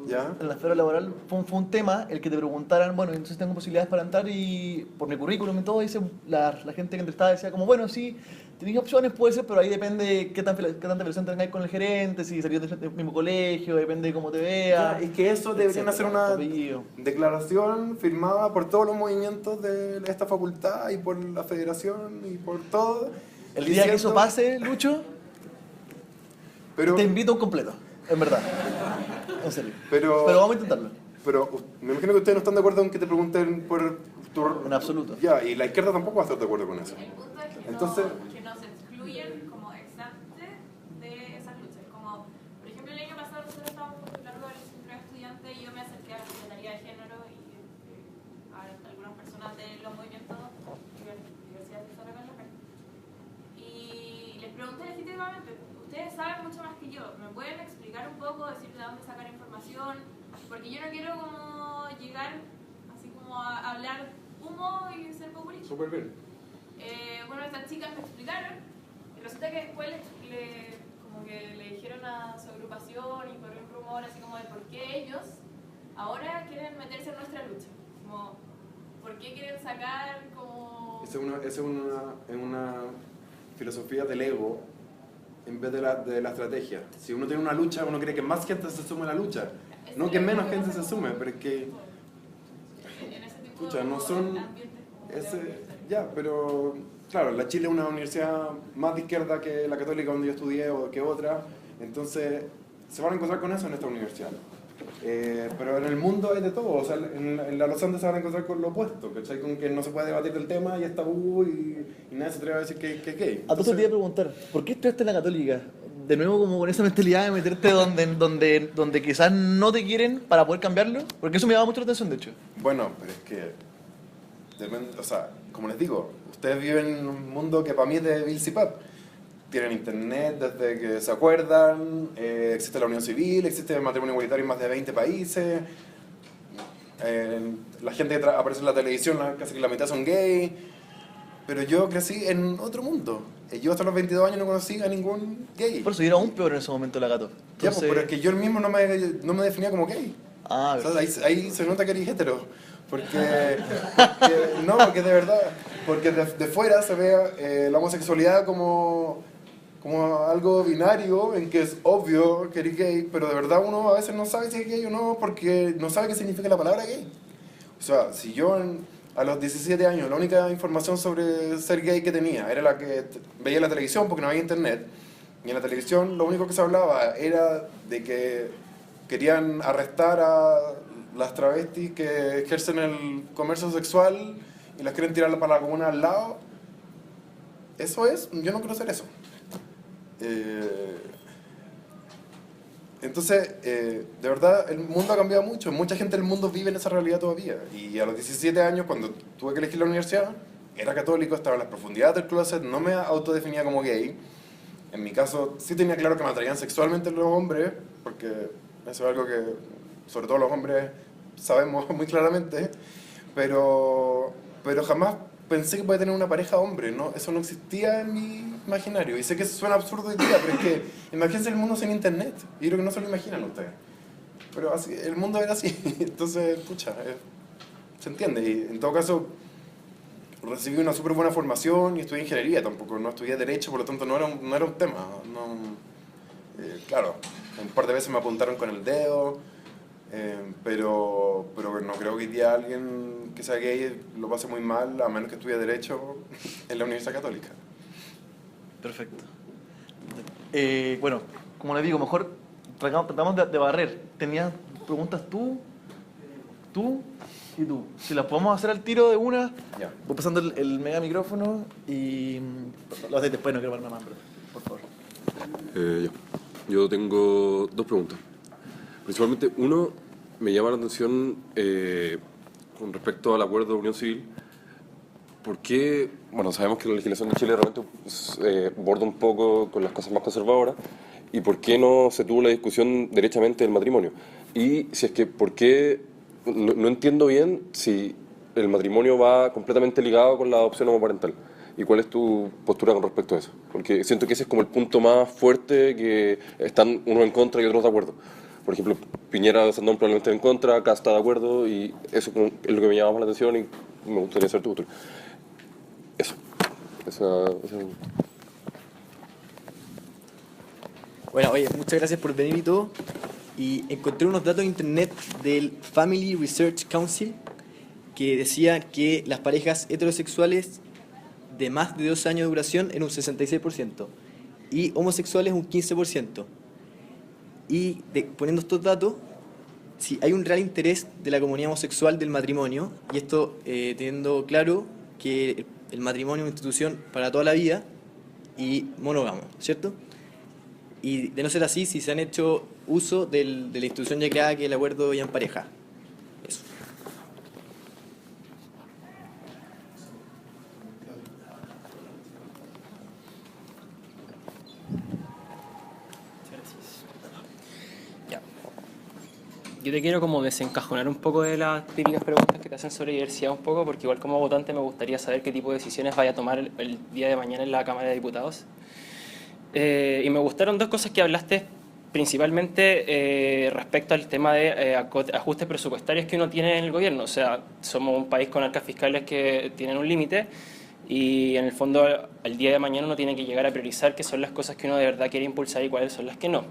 ¿Ya? En la esfera laboral fue un tema el que te preguntaran, bueno, entonces tengo posibilidades para entrar y por mi currículum y todo, dice, la gente que entrevistaba decía como, bueno, sí, tenéis opciones, puede ser, pero ahí depende qué tanta relación tengáis con el gerente, si salís del mismo colegio, depende de cómo te vea. Es que eso deberían hacer una apellido. declaración firmada por todos los movimientos de esta facultad y por la federación y por todo. El día que eso pase, Lucho, pero, te invito a un completo, en verdad. En serio. Pero vamos a intentarlo. Pero me imagino que ustedes no están de acuerdo en que te pregunten por tu... En absoluto. Ya, y la izquierda tampoco va a estar de acuerdo con eso. El punto es que, Entonces, que nos excluyen como exantes de esas luchas. Como, por ejemplo, el año pasado nosotros estábamos postulando al centro de estudiantes y yo me acerqué a la Secretaría de Género y a algunas personas de los movimientos de diversidad sexual acá en la calle. Y les pregunté legítimamente, ustedes saben mucho más que yo, ¿me pueden explicar un poco, decir de dónde sacar información? Porque yo no quiero como llegar así como a hablar humo y ser populista. súper bien. Bueno, estas chicas me explicaron y resulta que después como que le dijeron a su agrupación y corrió un rumor así como de por qué ellos ahora quieren meterse en nuestra lucha. Como, ¿por qué quieren sacar como...? Esa es una filosofía del ego en vez de la estrategia. Si uno tiene una lucha, uno cree que más gente se sume a la lucha. No que menos gente se sume, pero es que... En ese tipo Escucha, de no son... ambientes. Ya, pero... Claro, la Chile es una universidad más de izquierda que la católica donde yo estudié o que otra. Entonces, se van a encontrar con eso en esta universidad. Pero en el mundo hay de todo. O sea, en la Los Andes se van a encontrar con lo opuesto, ¿cachai? Con que no se puede debatir del tema y es tabú y nadie se atreve a decir que es gay. A todos te iba a preguntar, ¿por qué estudiaste en la Católica? De nuevo como con esa mentalidad de meterte donde quizás no te quieren para poder cambiarlo, porque eso me llama mucho la atención, de hecho. Bueno, pero es que... o sea, como les digo, ustedes viven en un mundo que para mí es de Bill Cipap. Tienen internet desde que se acuerdan, existe la unión civil, existe el matrimonio igualitario en más de 20 países, la gente que aparece en la televisión, casi que la mitad son gay, pero yo crecí en otro mundo. Yo hasta los 22 años no conocí a ningún gay. Por eso yo era aún peor en ese momento la Gato. Ya, pues, pero es que yo mismo no me definía como gay. Ah, O sea, ahí se nota que eres hetero. Porque de verdad, porque de fuera se ve la homosexualidad como algo binario, en que es obvio que eres gay, pero de verdad uno a veces no sabe si es gay o no, porque no sabe qué significa la palabra gay. O sea, si yo a los 17 años la única información sobre ser gay que tenía era la que veía en la televisión, porque no había internet, y en la televisión lo único que se hablaba era de que querían arrestar a las travestis que ejercen el comercio sexual y las quieren tirar para la comuna al lado. Eso es, yo no quiero hacer eso. Entonces, de verdad, el mundo ha cambiado mucho. Mucha gente del mundo vive en esa realidad todavía. Y a los 17 años, cuando tuve que elegir la universidad, era católico, estaba en las profundidades del closet, no me autodefinía como gay. En mi caso, sí tenía claro que me atraían sexualmente los hombres, porque eso es algo que, sobre todo los hombres, sabemos muy claramente. Pero jamás pensé que podía tener una pareja hombre, ¿no? Eso no existía en mi imaginario. Y sé que suena absurdo hoy día, pero es que imagínense el mundo sin internet. Y creo que no se lo imaginan ustedes. Pero así, el mundo era así. Entonces, pucha, se entiende. Y en todo caso, recibí una súper buena formación y estudié ingeniería tampoco. No estudié derecho, por lo tanto no era un tema. No, claro, un par de veces me apuntaron con el dedo. Pero no creo que hoy día alguien que sea gay lo pase muy mal, a menos que estudie Derecho en la Universidad Católica. Perfecto. Bueno, como les digo, mejor tratamos de barrer. ¿Tenías preguntas tú y tú? Si las podemos hacer al tiro de una, Ya. voy pasando el mega micrófono y lo hacéis después, no quiero ponerme más, por favor. Yo tengo dos preguntas. Principalmente, uno, me llama la atención con respecto al acuerdo de unión civil. ¿Por qué? Bueno, sabemos que la legislación de Chile realmente borda un poco con las cosas más conservadoras. ¿Y por qué no se tuvo la discusión derechamente del matrimonio? Y si es que, ¿por qué? No entiendo bien si el matrimonio va completamente ligado con la adopción homoparental. ¿Y cuál es tu postura con respecto a eso? Porque siento que ese es como el punto más fuerte, que están unos en contra y otros de acuerdo. Por ejemplo, Piñera Sandón probablemente en contra, Kast está de acuerdo, y eso es lo que me llama más la atención y me gustaría saber tu postura. Eso. Esa. Bueno, oye, muchas gracias por venir y todo. Y encontré unos datos en internet del Family Research Council que decía que las parejas heterosexuales de más de 2 años de duración en un 66% y homosexuales un 15%. Y poniendo estos datos, si hay un real interés de la comunidad homosexual del matrimonio, y esto teniendo claro que el matrimonio es una institución para toda la vida y monógamo, ¿cierto? Y de no ser así, si se han hecho uso de la institución ya creada que es el acuerdo ya en pareja. Eso. Ya. Yo te quiero como desencajonar un poco de las típicas preguntas que te hacen sobre diversidad un poco, porque igual como votante me gustaría saber qué tipo de decisiones vaya a tomar el día de mañana en la Cámara de Diputados. Y me gustaron dos cosas que hablaste, principalmente respecto al tema de ajustes presupuestarios que uno tiene en el gobierno. O sea, somos un país con arcas fiscales que tienen un límite y en el fondo al día de mañana uno tiene que llegar a priorizar qué son las cosas que uno de verdad quiere impulsar y cuáles son las que no.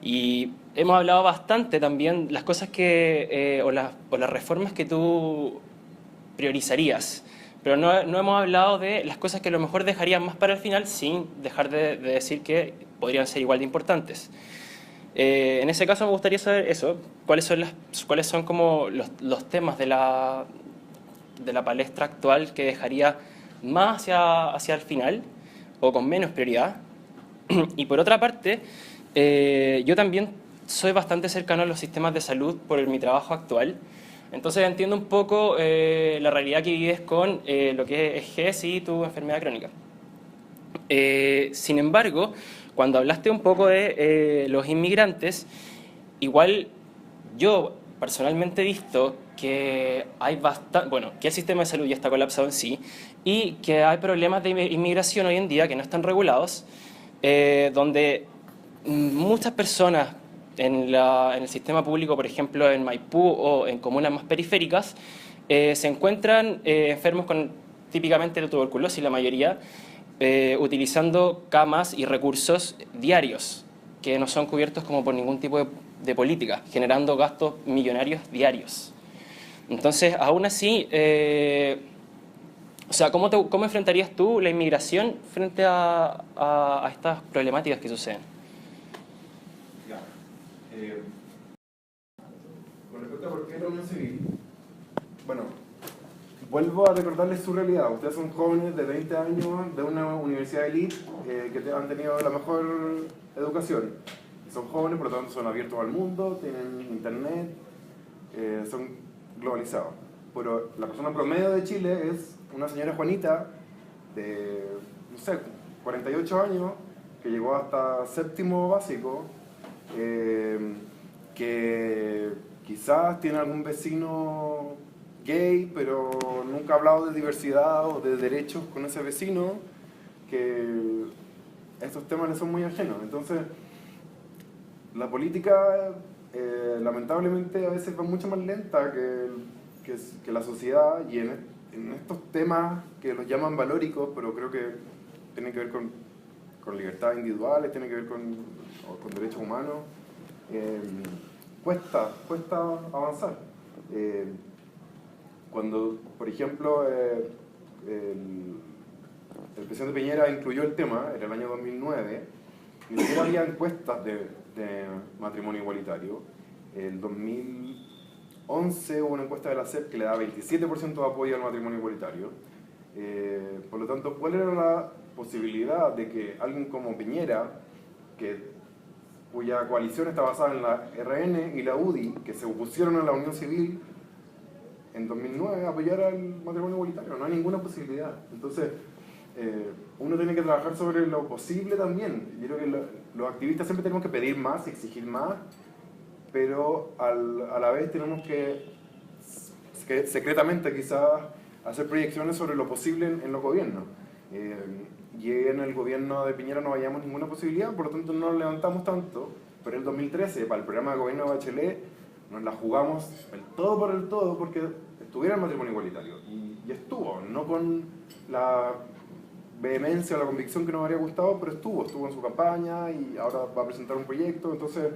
Y hemos hablado bastante también las cosas que o las reformas que tú priorizarías. Pero no hemos hablado de las cosas que a lo mejor dejarían más para el final sin dejar de decir que podrían ser igual de importantes. En ese caso me gustaría saber eso, cuáles son como los temas de la palestra actual que dejaría más hacia el final o con menos prioridad. Y por otra parte, yo también soy bastante cercano a los sistemas de salud por mi trabajo actual. Entonces entiendo un poco la realidad que vives con lo que es GES y tu enfermedad crónica. Sin embargo, cuando hablaste un poco de los inmigrantes, igual yo personalmente he visto que hay que el sistema de salud ya está colapsado en sí y que hay problemas de inmigración hoy en día que no están regulados, donde muchas personas en el sistema público, por ejemplo en Maipú o en comunas más periféricas, se encuentran enfermos típicamente de tuberculosis, la mayoría, utilizando camas y recursos diarios que no son cubiertos como por ningún tipo de política, generando gastos millonarios diarios. Entonces, aún así, o sea, ¿cómo enfrentarías tú la inmigración frente a estas problemáticas que suceden? Con respecto a por qué la unión civil, bueno, vuelvo a recordarles su realidad. Ustedes son jóvenes de 20 años de una universidad elite que han tenido la mejor educación. Son jóvenes, por lo tanto son abiertos al mundo, tienen internet, son globalizados. Pero la persona promedio de Chile es una señora Juanita de, no sé, 48 años, que llegó hasta séptimo básico, que quizás tiene algún vecino gay, pero nunca ha hablado de diversidad o de derechos con ese vecino, que estos temas le son muy ajenos. Entonces, la política lamentablemente a veces va mucho más lenta que la sociedad, y en estos temas que los llaman valóricos, pero creo que tienen que ver con libertades individuales, tienen que ver con derechos humanos. cuesta avanzar. Cuando, por ejemplo, el presidente Piñera incluyó el tema, era el año 2009, ni siquiera había encuestas de matrimonio igualitario. En 2011 hubo una encuesta de la CEP que le daba 27% de apoyo al matrimonio igualitario. Por lo tanto, ¿cuál era la posibilidad de que alguien como Piñera, cuya coalición está basada en la RN y la UDI, que se opusieron a la unión civil en 2009, apoyara el matrimonio igualitario? No hay ninguna posibilidad. Entonces, uno tiene que trabajar sobre lo posible también. Yo creo que los activistas siempre tenemos que pedir más, exigir más, pero a la vez tenemos que secretamente quizás hacer proyecciones sobre lo posible en los gobiernos. Y en el gobierno de Piñera no veíamos ninguna posibilidad, por lo tanto no nos levantamos tanto, pero en el 2013, para el programa de gobierno de Bachelet, nos la jugamos el todo por el todo porque estuviera el matrimonio igualitario. Y estuvo, no con la vehemencia o la convicción que nos habría gustado, pero estuvo en su campaña y ahora va a presentar un proyecto. Entonces,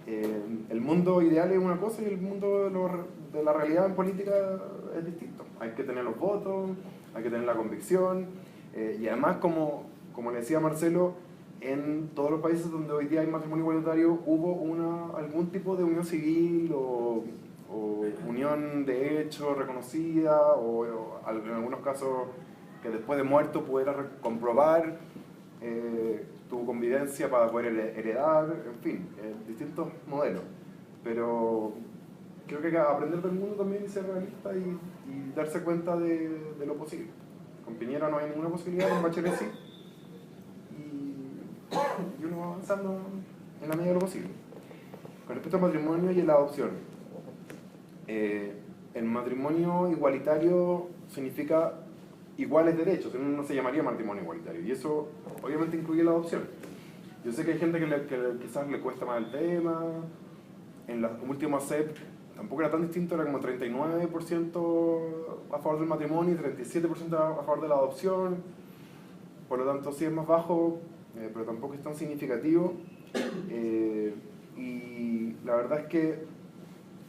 el mundo ideal es una cosa y el mundo de la realidad en política es distinto. Hay que tener los votos, hay que tener la convicción, y además, como le decía Marcelo, en todos los países donde hoy día hay matrimonio igualitario hubo algún tipo de unión civil o unión de hecho reconocida, o en algunos casos que después de muerto pudiera comprobar tu convivencia para poder heredar, en fin, distintos modelos. Pero creo que hay que aprender del mundo también y ser realista y darse cuenta de lo posible. Con Piñera no hay ninguna posibilidad, con Bachelet sí. Y uno va avanzando en la medida de lo posible. Con respecto al matrimonio y a la adopción, el matrimonio igualitario significa iguales derechos, no se llamaría matrimonio igualitario, y eso obviamente incluye la adopción. Yo sé que hay gente que quizás le cuesta más el tema. En las últimas CEP tampoco era tan distinto, era como 39% a favor del matrimonio y 37% a favor de la adopción. Por lo tanto, sí es más bajo, pero tampoco es tan significativo. Y la verdad es que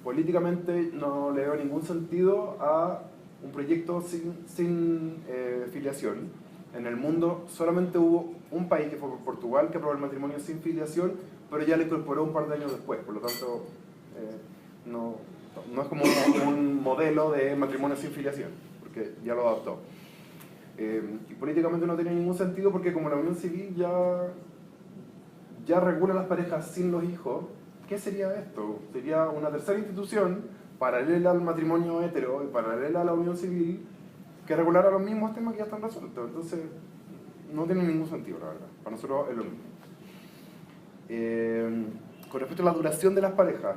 políticamente no le veo ningún sentido a un proyecto sin filiación. En el mundo solamente hubo un país, que fue Portugal, que aprobó el matrimonio sin filiación, pero ya lo incorporó un par de años después. Por lo tanto, no es como un modelo de matrimonio sin filiación, porque ya lo adoptó. Y políticamente no tiene ningún sentido porque como la unión civil ya regula las parejas sin los hijos, ¿qué sería esto? Sería una tercera institución paralela al matrimonio hetero y paralela a la unión civil que regulara los mismos temas que ya están resueltos. Entonces, no tiene ningún sentido, la verdad. Para nosotros es lo mismo. Con respecto a la duración de las parejas,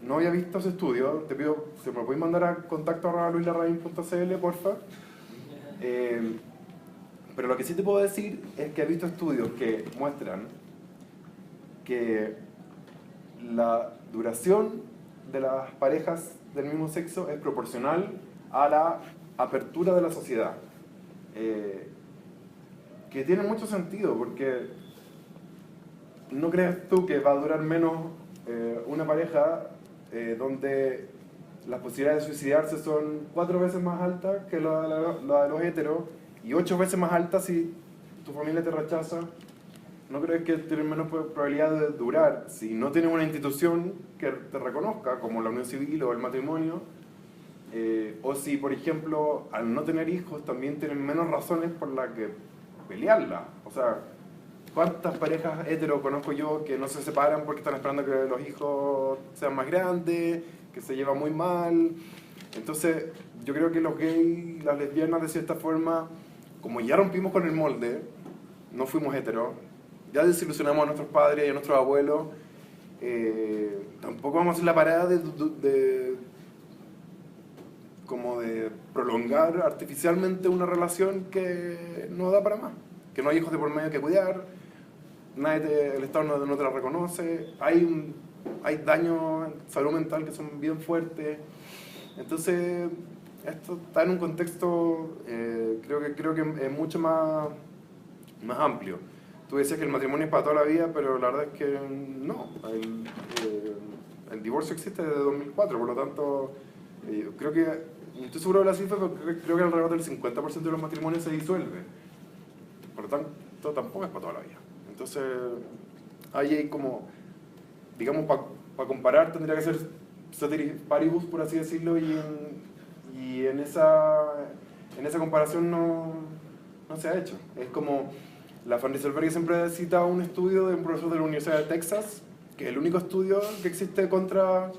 no había visto ese estudio. Te pido, si me lo podéis mandar a contacto@luislarraín.cl, porfa. Pero lo que sí te puedo decir es que he visto estudios que muestran que la duración de las parejas del mismo sexo es proporcional a la apertura de la sociedad. Que tiene mucho sentido, porque ¿no crees tú que va a durar menos una pareja donde las posibilidades de suicidarse son 4 veces más altas que la de los heteros y 8 veces más altas si tu familia te rechaza? ¿No crees que tienes menos probabilidad de durar si no tienes una institución que te reconozca, como la unión civil o el matrimonio? O si, por ejemplo, al no tener hijos también tienen menos razones por las que pelearla. O sea, ¿cuántas parejas hetero conozco yo que no se separan porque están esperando que los hijos sean más grandes, que se llevan muy mal? Entonces, yo creo que los gays, las lesbianas, de cierta forma, como ya rompimos con el molde, no fuimos heteros, ya desilusionamos a nuestros padres y a nuestros abuelos, tampoco vamos a hacer la parada de prolongar artificialmente una relación que no da para más, que no hay hijos de por medio que cuidar, el Estado no te la reconoce, hay daños en salud mental que son bien fuertes. Entonces, esto está en un contexto, creo que es mucho más amplio. tú decías que el matrimonio es para toda la vida, pero la verdad es que no. El divorcio existe desde 2004, por lo tanto, creo que, no estoy seguro de la cifra, pero creo que alrededor del 50% de los matrimonios se disuelve. Por lo tanto, tampoco es para toda la vida. Entonces, ahí hay como, digamos, para comparar tendría que ser ceteris paribus, por así decirlo, y en esa comparación no se ha hecho. Es como, la Van Rysselberghe siempre cita un estudio de un profesor de la Universidad de Texas, que es el único estudio que existe contra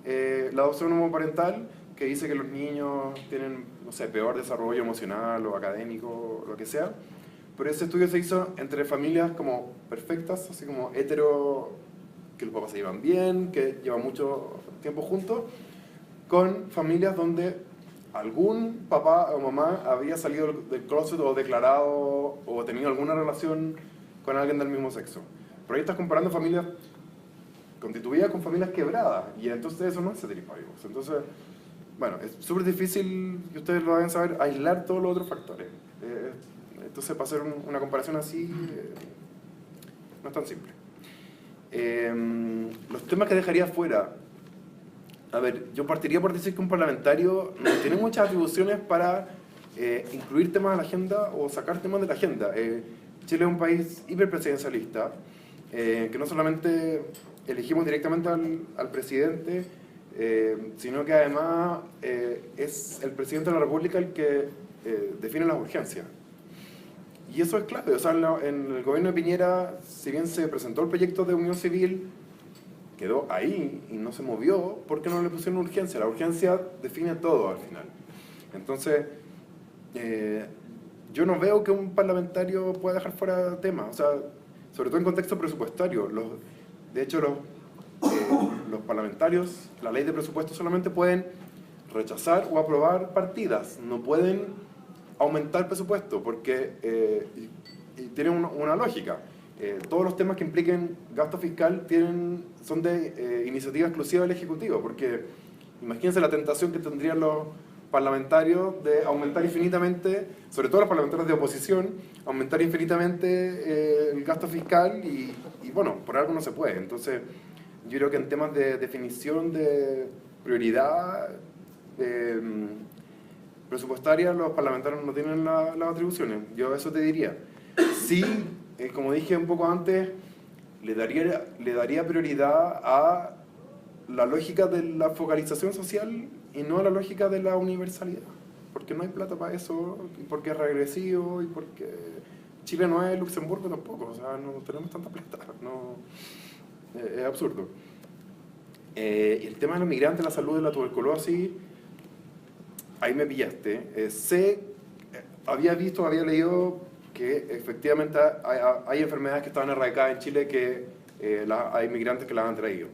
la adopción homoparental, que dice que los niños tienen, no sé, peor desarrollo emocional o académico, o lo que sea. Pero ese estudio se hizo entre familias como perfectas, así como hetero, que los papás se llevan bien, que llevan mucho tiempo juntos, con familias donde algún papá o mamá había salido del closet o declarado o tenido alguna relación con alguien del mismo sexo. Pero ahí estás comparando familias constituidas con familias quebradas, y entonces eso no es ceteris paribus. Entonces, bueno, es súper difícil, y ustedes lo deben saber, aislar todos los otros factores. Entonces, para hacer una comparación así, no es tan simple. Los temas que dejaría fuera. A ver, yo partiría por decir que un parlamentario no tiene muchas atribuciones para incluir temas a la agenda o sacar temas de la agenda. Chile es un país hiperpresidencialista, que no solamente elegimos directamente al presidente, sino que además es el presidente de la República el que define las urgencias. Y eso es clave. O sea, en el gobierno de Piñera, si bien se presentó el proyecto de unión civil, quedó ahí y no se movió porque no le pusieron urgencia. La urgencia define todo al final. Entonces, yo no veo que un parlamentario pueda dejar fuera temas, o sea, sobre todo en contexto presupuestario. De hecho, los parlamentarios, la ley de presupuesto solamente pueden rechazar o aprobar partidas, no pueden aumentar presupuesto, porque tienen una lógica. Todos los temas que impliquen gasto fiscal son de iniciativa exclusiva del Ejecutivo, porque imagínense la tentación que tendrían los parlamentarios de aumentar infinitamente, sobre todo los parlamentarios de oposición, aumentar infinitamente el gasto fiscal y bueno, por algo no se puede. Entonces, yo creo que en temas de definición de prioridad presupuestaria, los parlamentarios no tienen las atribuciones. Yo eso te diría. Sí, como dije un poco antes, le daría prioridad a la lógica de la focalización social y no a la lógica de la universalidad. Porque no hay plata para eso, y porque es regresivo, y porque Chile no es Luxemburgo tampoco. O sea, no tenemos tanta plata. No, es absurdo. Y el tema de los migrantes, la salud y la tuberculosis, ahí me pillaste. Había leído que efectivamente hay enfermedades que estaban erradicadas en Chile que hay migrantes que las han traído.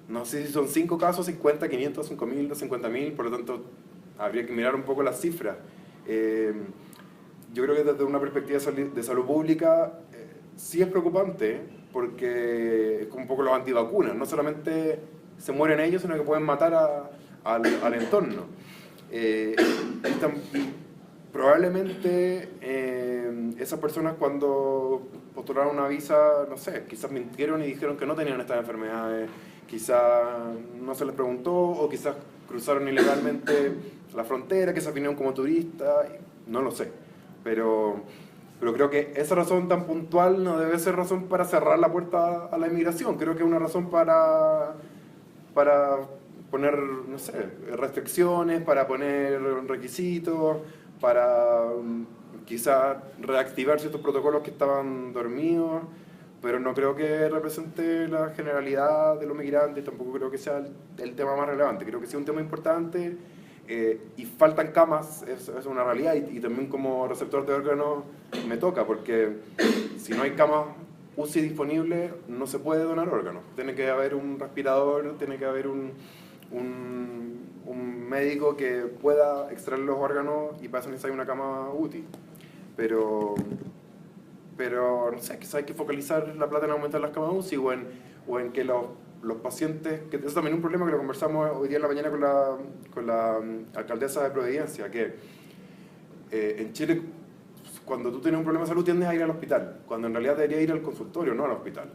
No sé si son 5 casos, 50, 500, 5.000, 50.000, por lo tanto habría que mirar un poco las cifras. Yo creo que desde una perspectiva de salud pública sí es preocupante, porque es como un poco los antivacunas, no solamente se mueren ellos, sino que pueden matar al entorno. Probablemente esas personas cuando postularon una visa, no sé, quizás mintieron y dijeron que no tenían estas enfermedades, quizás no se les preguntó, o quizás cruzaron ilegalmente la frontera, quizás vinieron como turistas, no lo sé. Pero creo que esa razón tan puntual no debe ser razón para cerrar la puerta a la inmigración. Creo que es una razón para poner, no sé, restricciones, para poner requisitos, para quizás reactivar ciertos protocolos que estaban dormidos, pero no creo que represente la generalidad de los migrantes, tampoco creo que sea el tema más relevante. Creo que sí es un tema importante y faltan camas, es una realidad, y también como receptor de órganos me toca, porque si no hay camas UCI disponibles no se puede donar órganos. Tiene que haber un respirador, tiene que haber un médico que pueda extraer los órganos, y para eso necesita una cama útil. Pero no sé, quizás hay que focalizar la plata en aumentar las camas UCI o en que los pacientes, que eso también es un problema que lo conversamos hoy día en la mañana con la alcaldesa de Providencia, que en Chile cuando tú tienes un problema de salud tiendes a ir al hospital, cuando en realidad deberías ir al consultorio, no al hospital.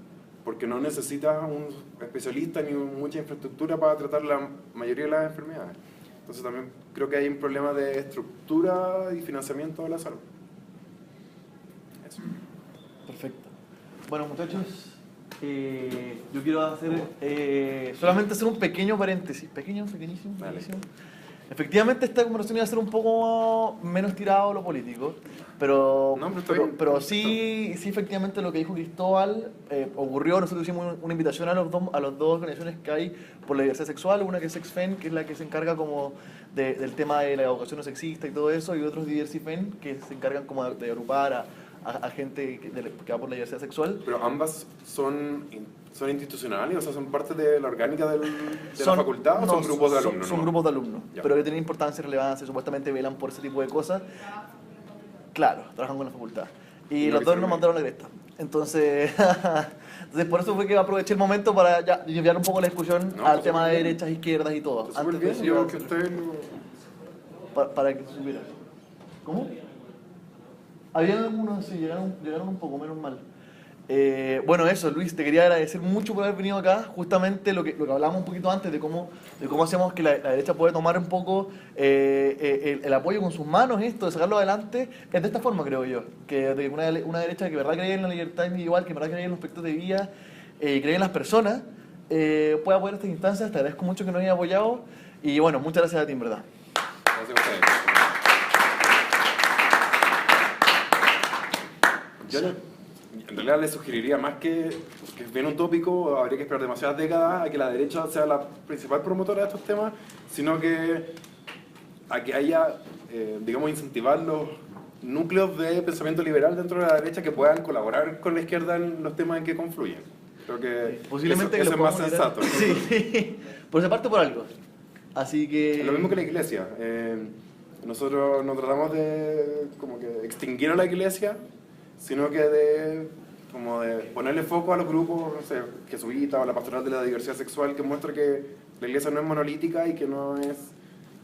Porque no necesitas un especialista ni mucha infraestructura para tratar la mayoría de las enfermedades. Entonces también creo que hay un problema de estructura y financiamiento de la salud. Eso. Perfecto. Bueno, muchachos, yo quiero solamente hacer un pequeño paréntesis. Pequeñísimo. Efectivamente, esta conversación iba a ser un poco menos tirado a lo político, pero sí, efectivamente, lo que dijo Cristóbal ocurrió. Nosotros hicimos una invitación a las dos organizaciones que hay por la diversidad sexual, una que es SexFem, que es la que se encarga como del tema de la educación no sexista y todo eso, y otros DiversiFem, que se encargan como de agrupar a gente que va por la diversidad sexual. Pero ambas son institucionales, o sea, son parte de la orgánica de la facultad, ¿o son grupos de alumnos? Son grupos de alumnos, pero que tienen importancia y relevancia, supuestamente velan por ese tipo de cosas. Claro, trabajan con la facultad. Y los dos nos mandaron la cresta. Entonces, por eso fue que aproveché el momento para ya desviar un poco la discusión al tema de derechas, izquierdas y todo. Antes de eso, para que se supiera. ¿Cómo? Había algunos, sí, llegaron un poco, menos mal. Bueno, eso, Luis, te quería agradecer mucho por haber venido acá. Justamente lo que hablábamos un poquito antes de cómo hacemos que la derecha puede tomar un poco el apoyo con sus manos, esto, de sacarlo adelante, es de esta forma, creo yo. Que de una derecha que de verdad cree en la libertad individual, que de verdad cree en los aspectos de vida, cree en las personas, pueda apoyar estas instancias. Te agradezco mucho que nos hayas apoyado y bueno, muchas gracias a ti, en verdad. Gracias a ustedes. Yo en realidad les sugeriría más que es bien un tópico, habría que esperar demasiadas décadas a que la derecha sea la principal promotora de estos temas, sino que a que haya, digamos, incentivar los núcleos de pensamiento liberal dentro de la derecha que puedan colaborar con la izquierda en los temas en que confluyen. Creo que posiblemente eso es más sensato. Sí, por esa parte por algo. Así que... Lo mismo que la iglesia. Nosotros no tratamos de como que extinguir a la iglesia, sino que de ponerle foco a los grupos, no sé, jesuitas o la pastoral de la diversidad sexual, que muestra que la iglesia no es monolítica y que no es,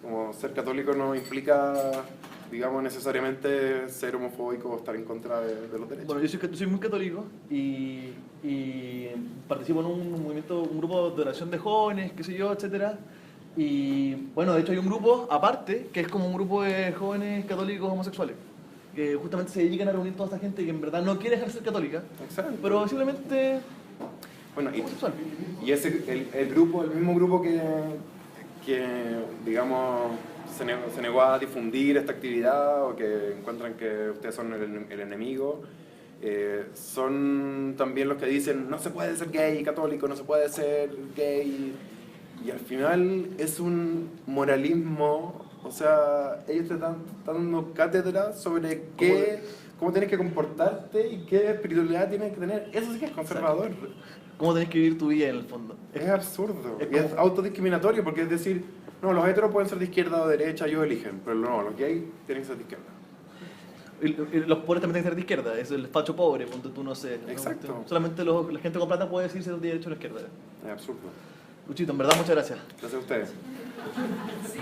como ser católico no implica, digamos, necesariamente ser homofóbico o estar en contra de los derechos. Bueno, yo soy muy católico y participo en un movimiento, un grupo de oración de jóvenes, qué sé yo, etcétera. Y bueno, de hecho hay un grupo aparte, que es como un grupo de jóvenes católicos homosexuales, que justamente se dedican a reunir toda esta gente que en verdad no quiere ejercer católica. Exacto. Pero simplemente... Bueno, y ese, el mismo grupo que digamos, se negó a difundir esta actividad o que encuentran que ustedes son el enemigo, son también los que dicen no se puede ser gay católico, no se puede ser gay, y al final es un moralismo. O sea, ellos te están dando cátedra sobre cómo tienes que comportarte y qué espiritualidad tienes que tener. Eso sí que es conservador. ¿Cómo tenés que vivir tu vida en el fondo? Es absurdo. Es autodiscriminatorio porque es decir, no, los heteros pueden ser de izquierda o de derecha, ellos eligen, pero no, los gays tienen que ser de izquierda. Y los pobres también tienen que ser de izquierda, es el facho pobre, cuando tú no sé. Exacto. ¿no? Solamente la gente con plata puede decirse de derecha o de izquierda. Es absurdo. Luchito, en verdad, muchas gracias. Gracias a ustedes. Sí.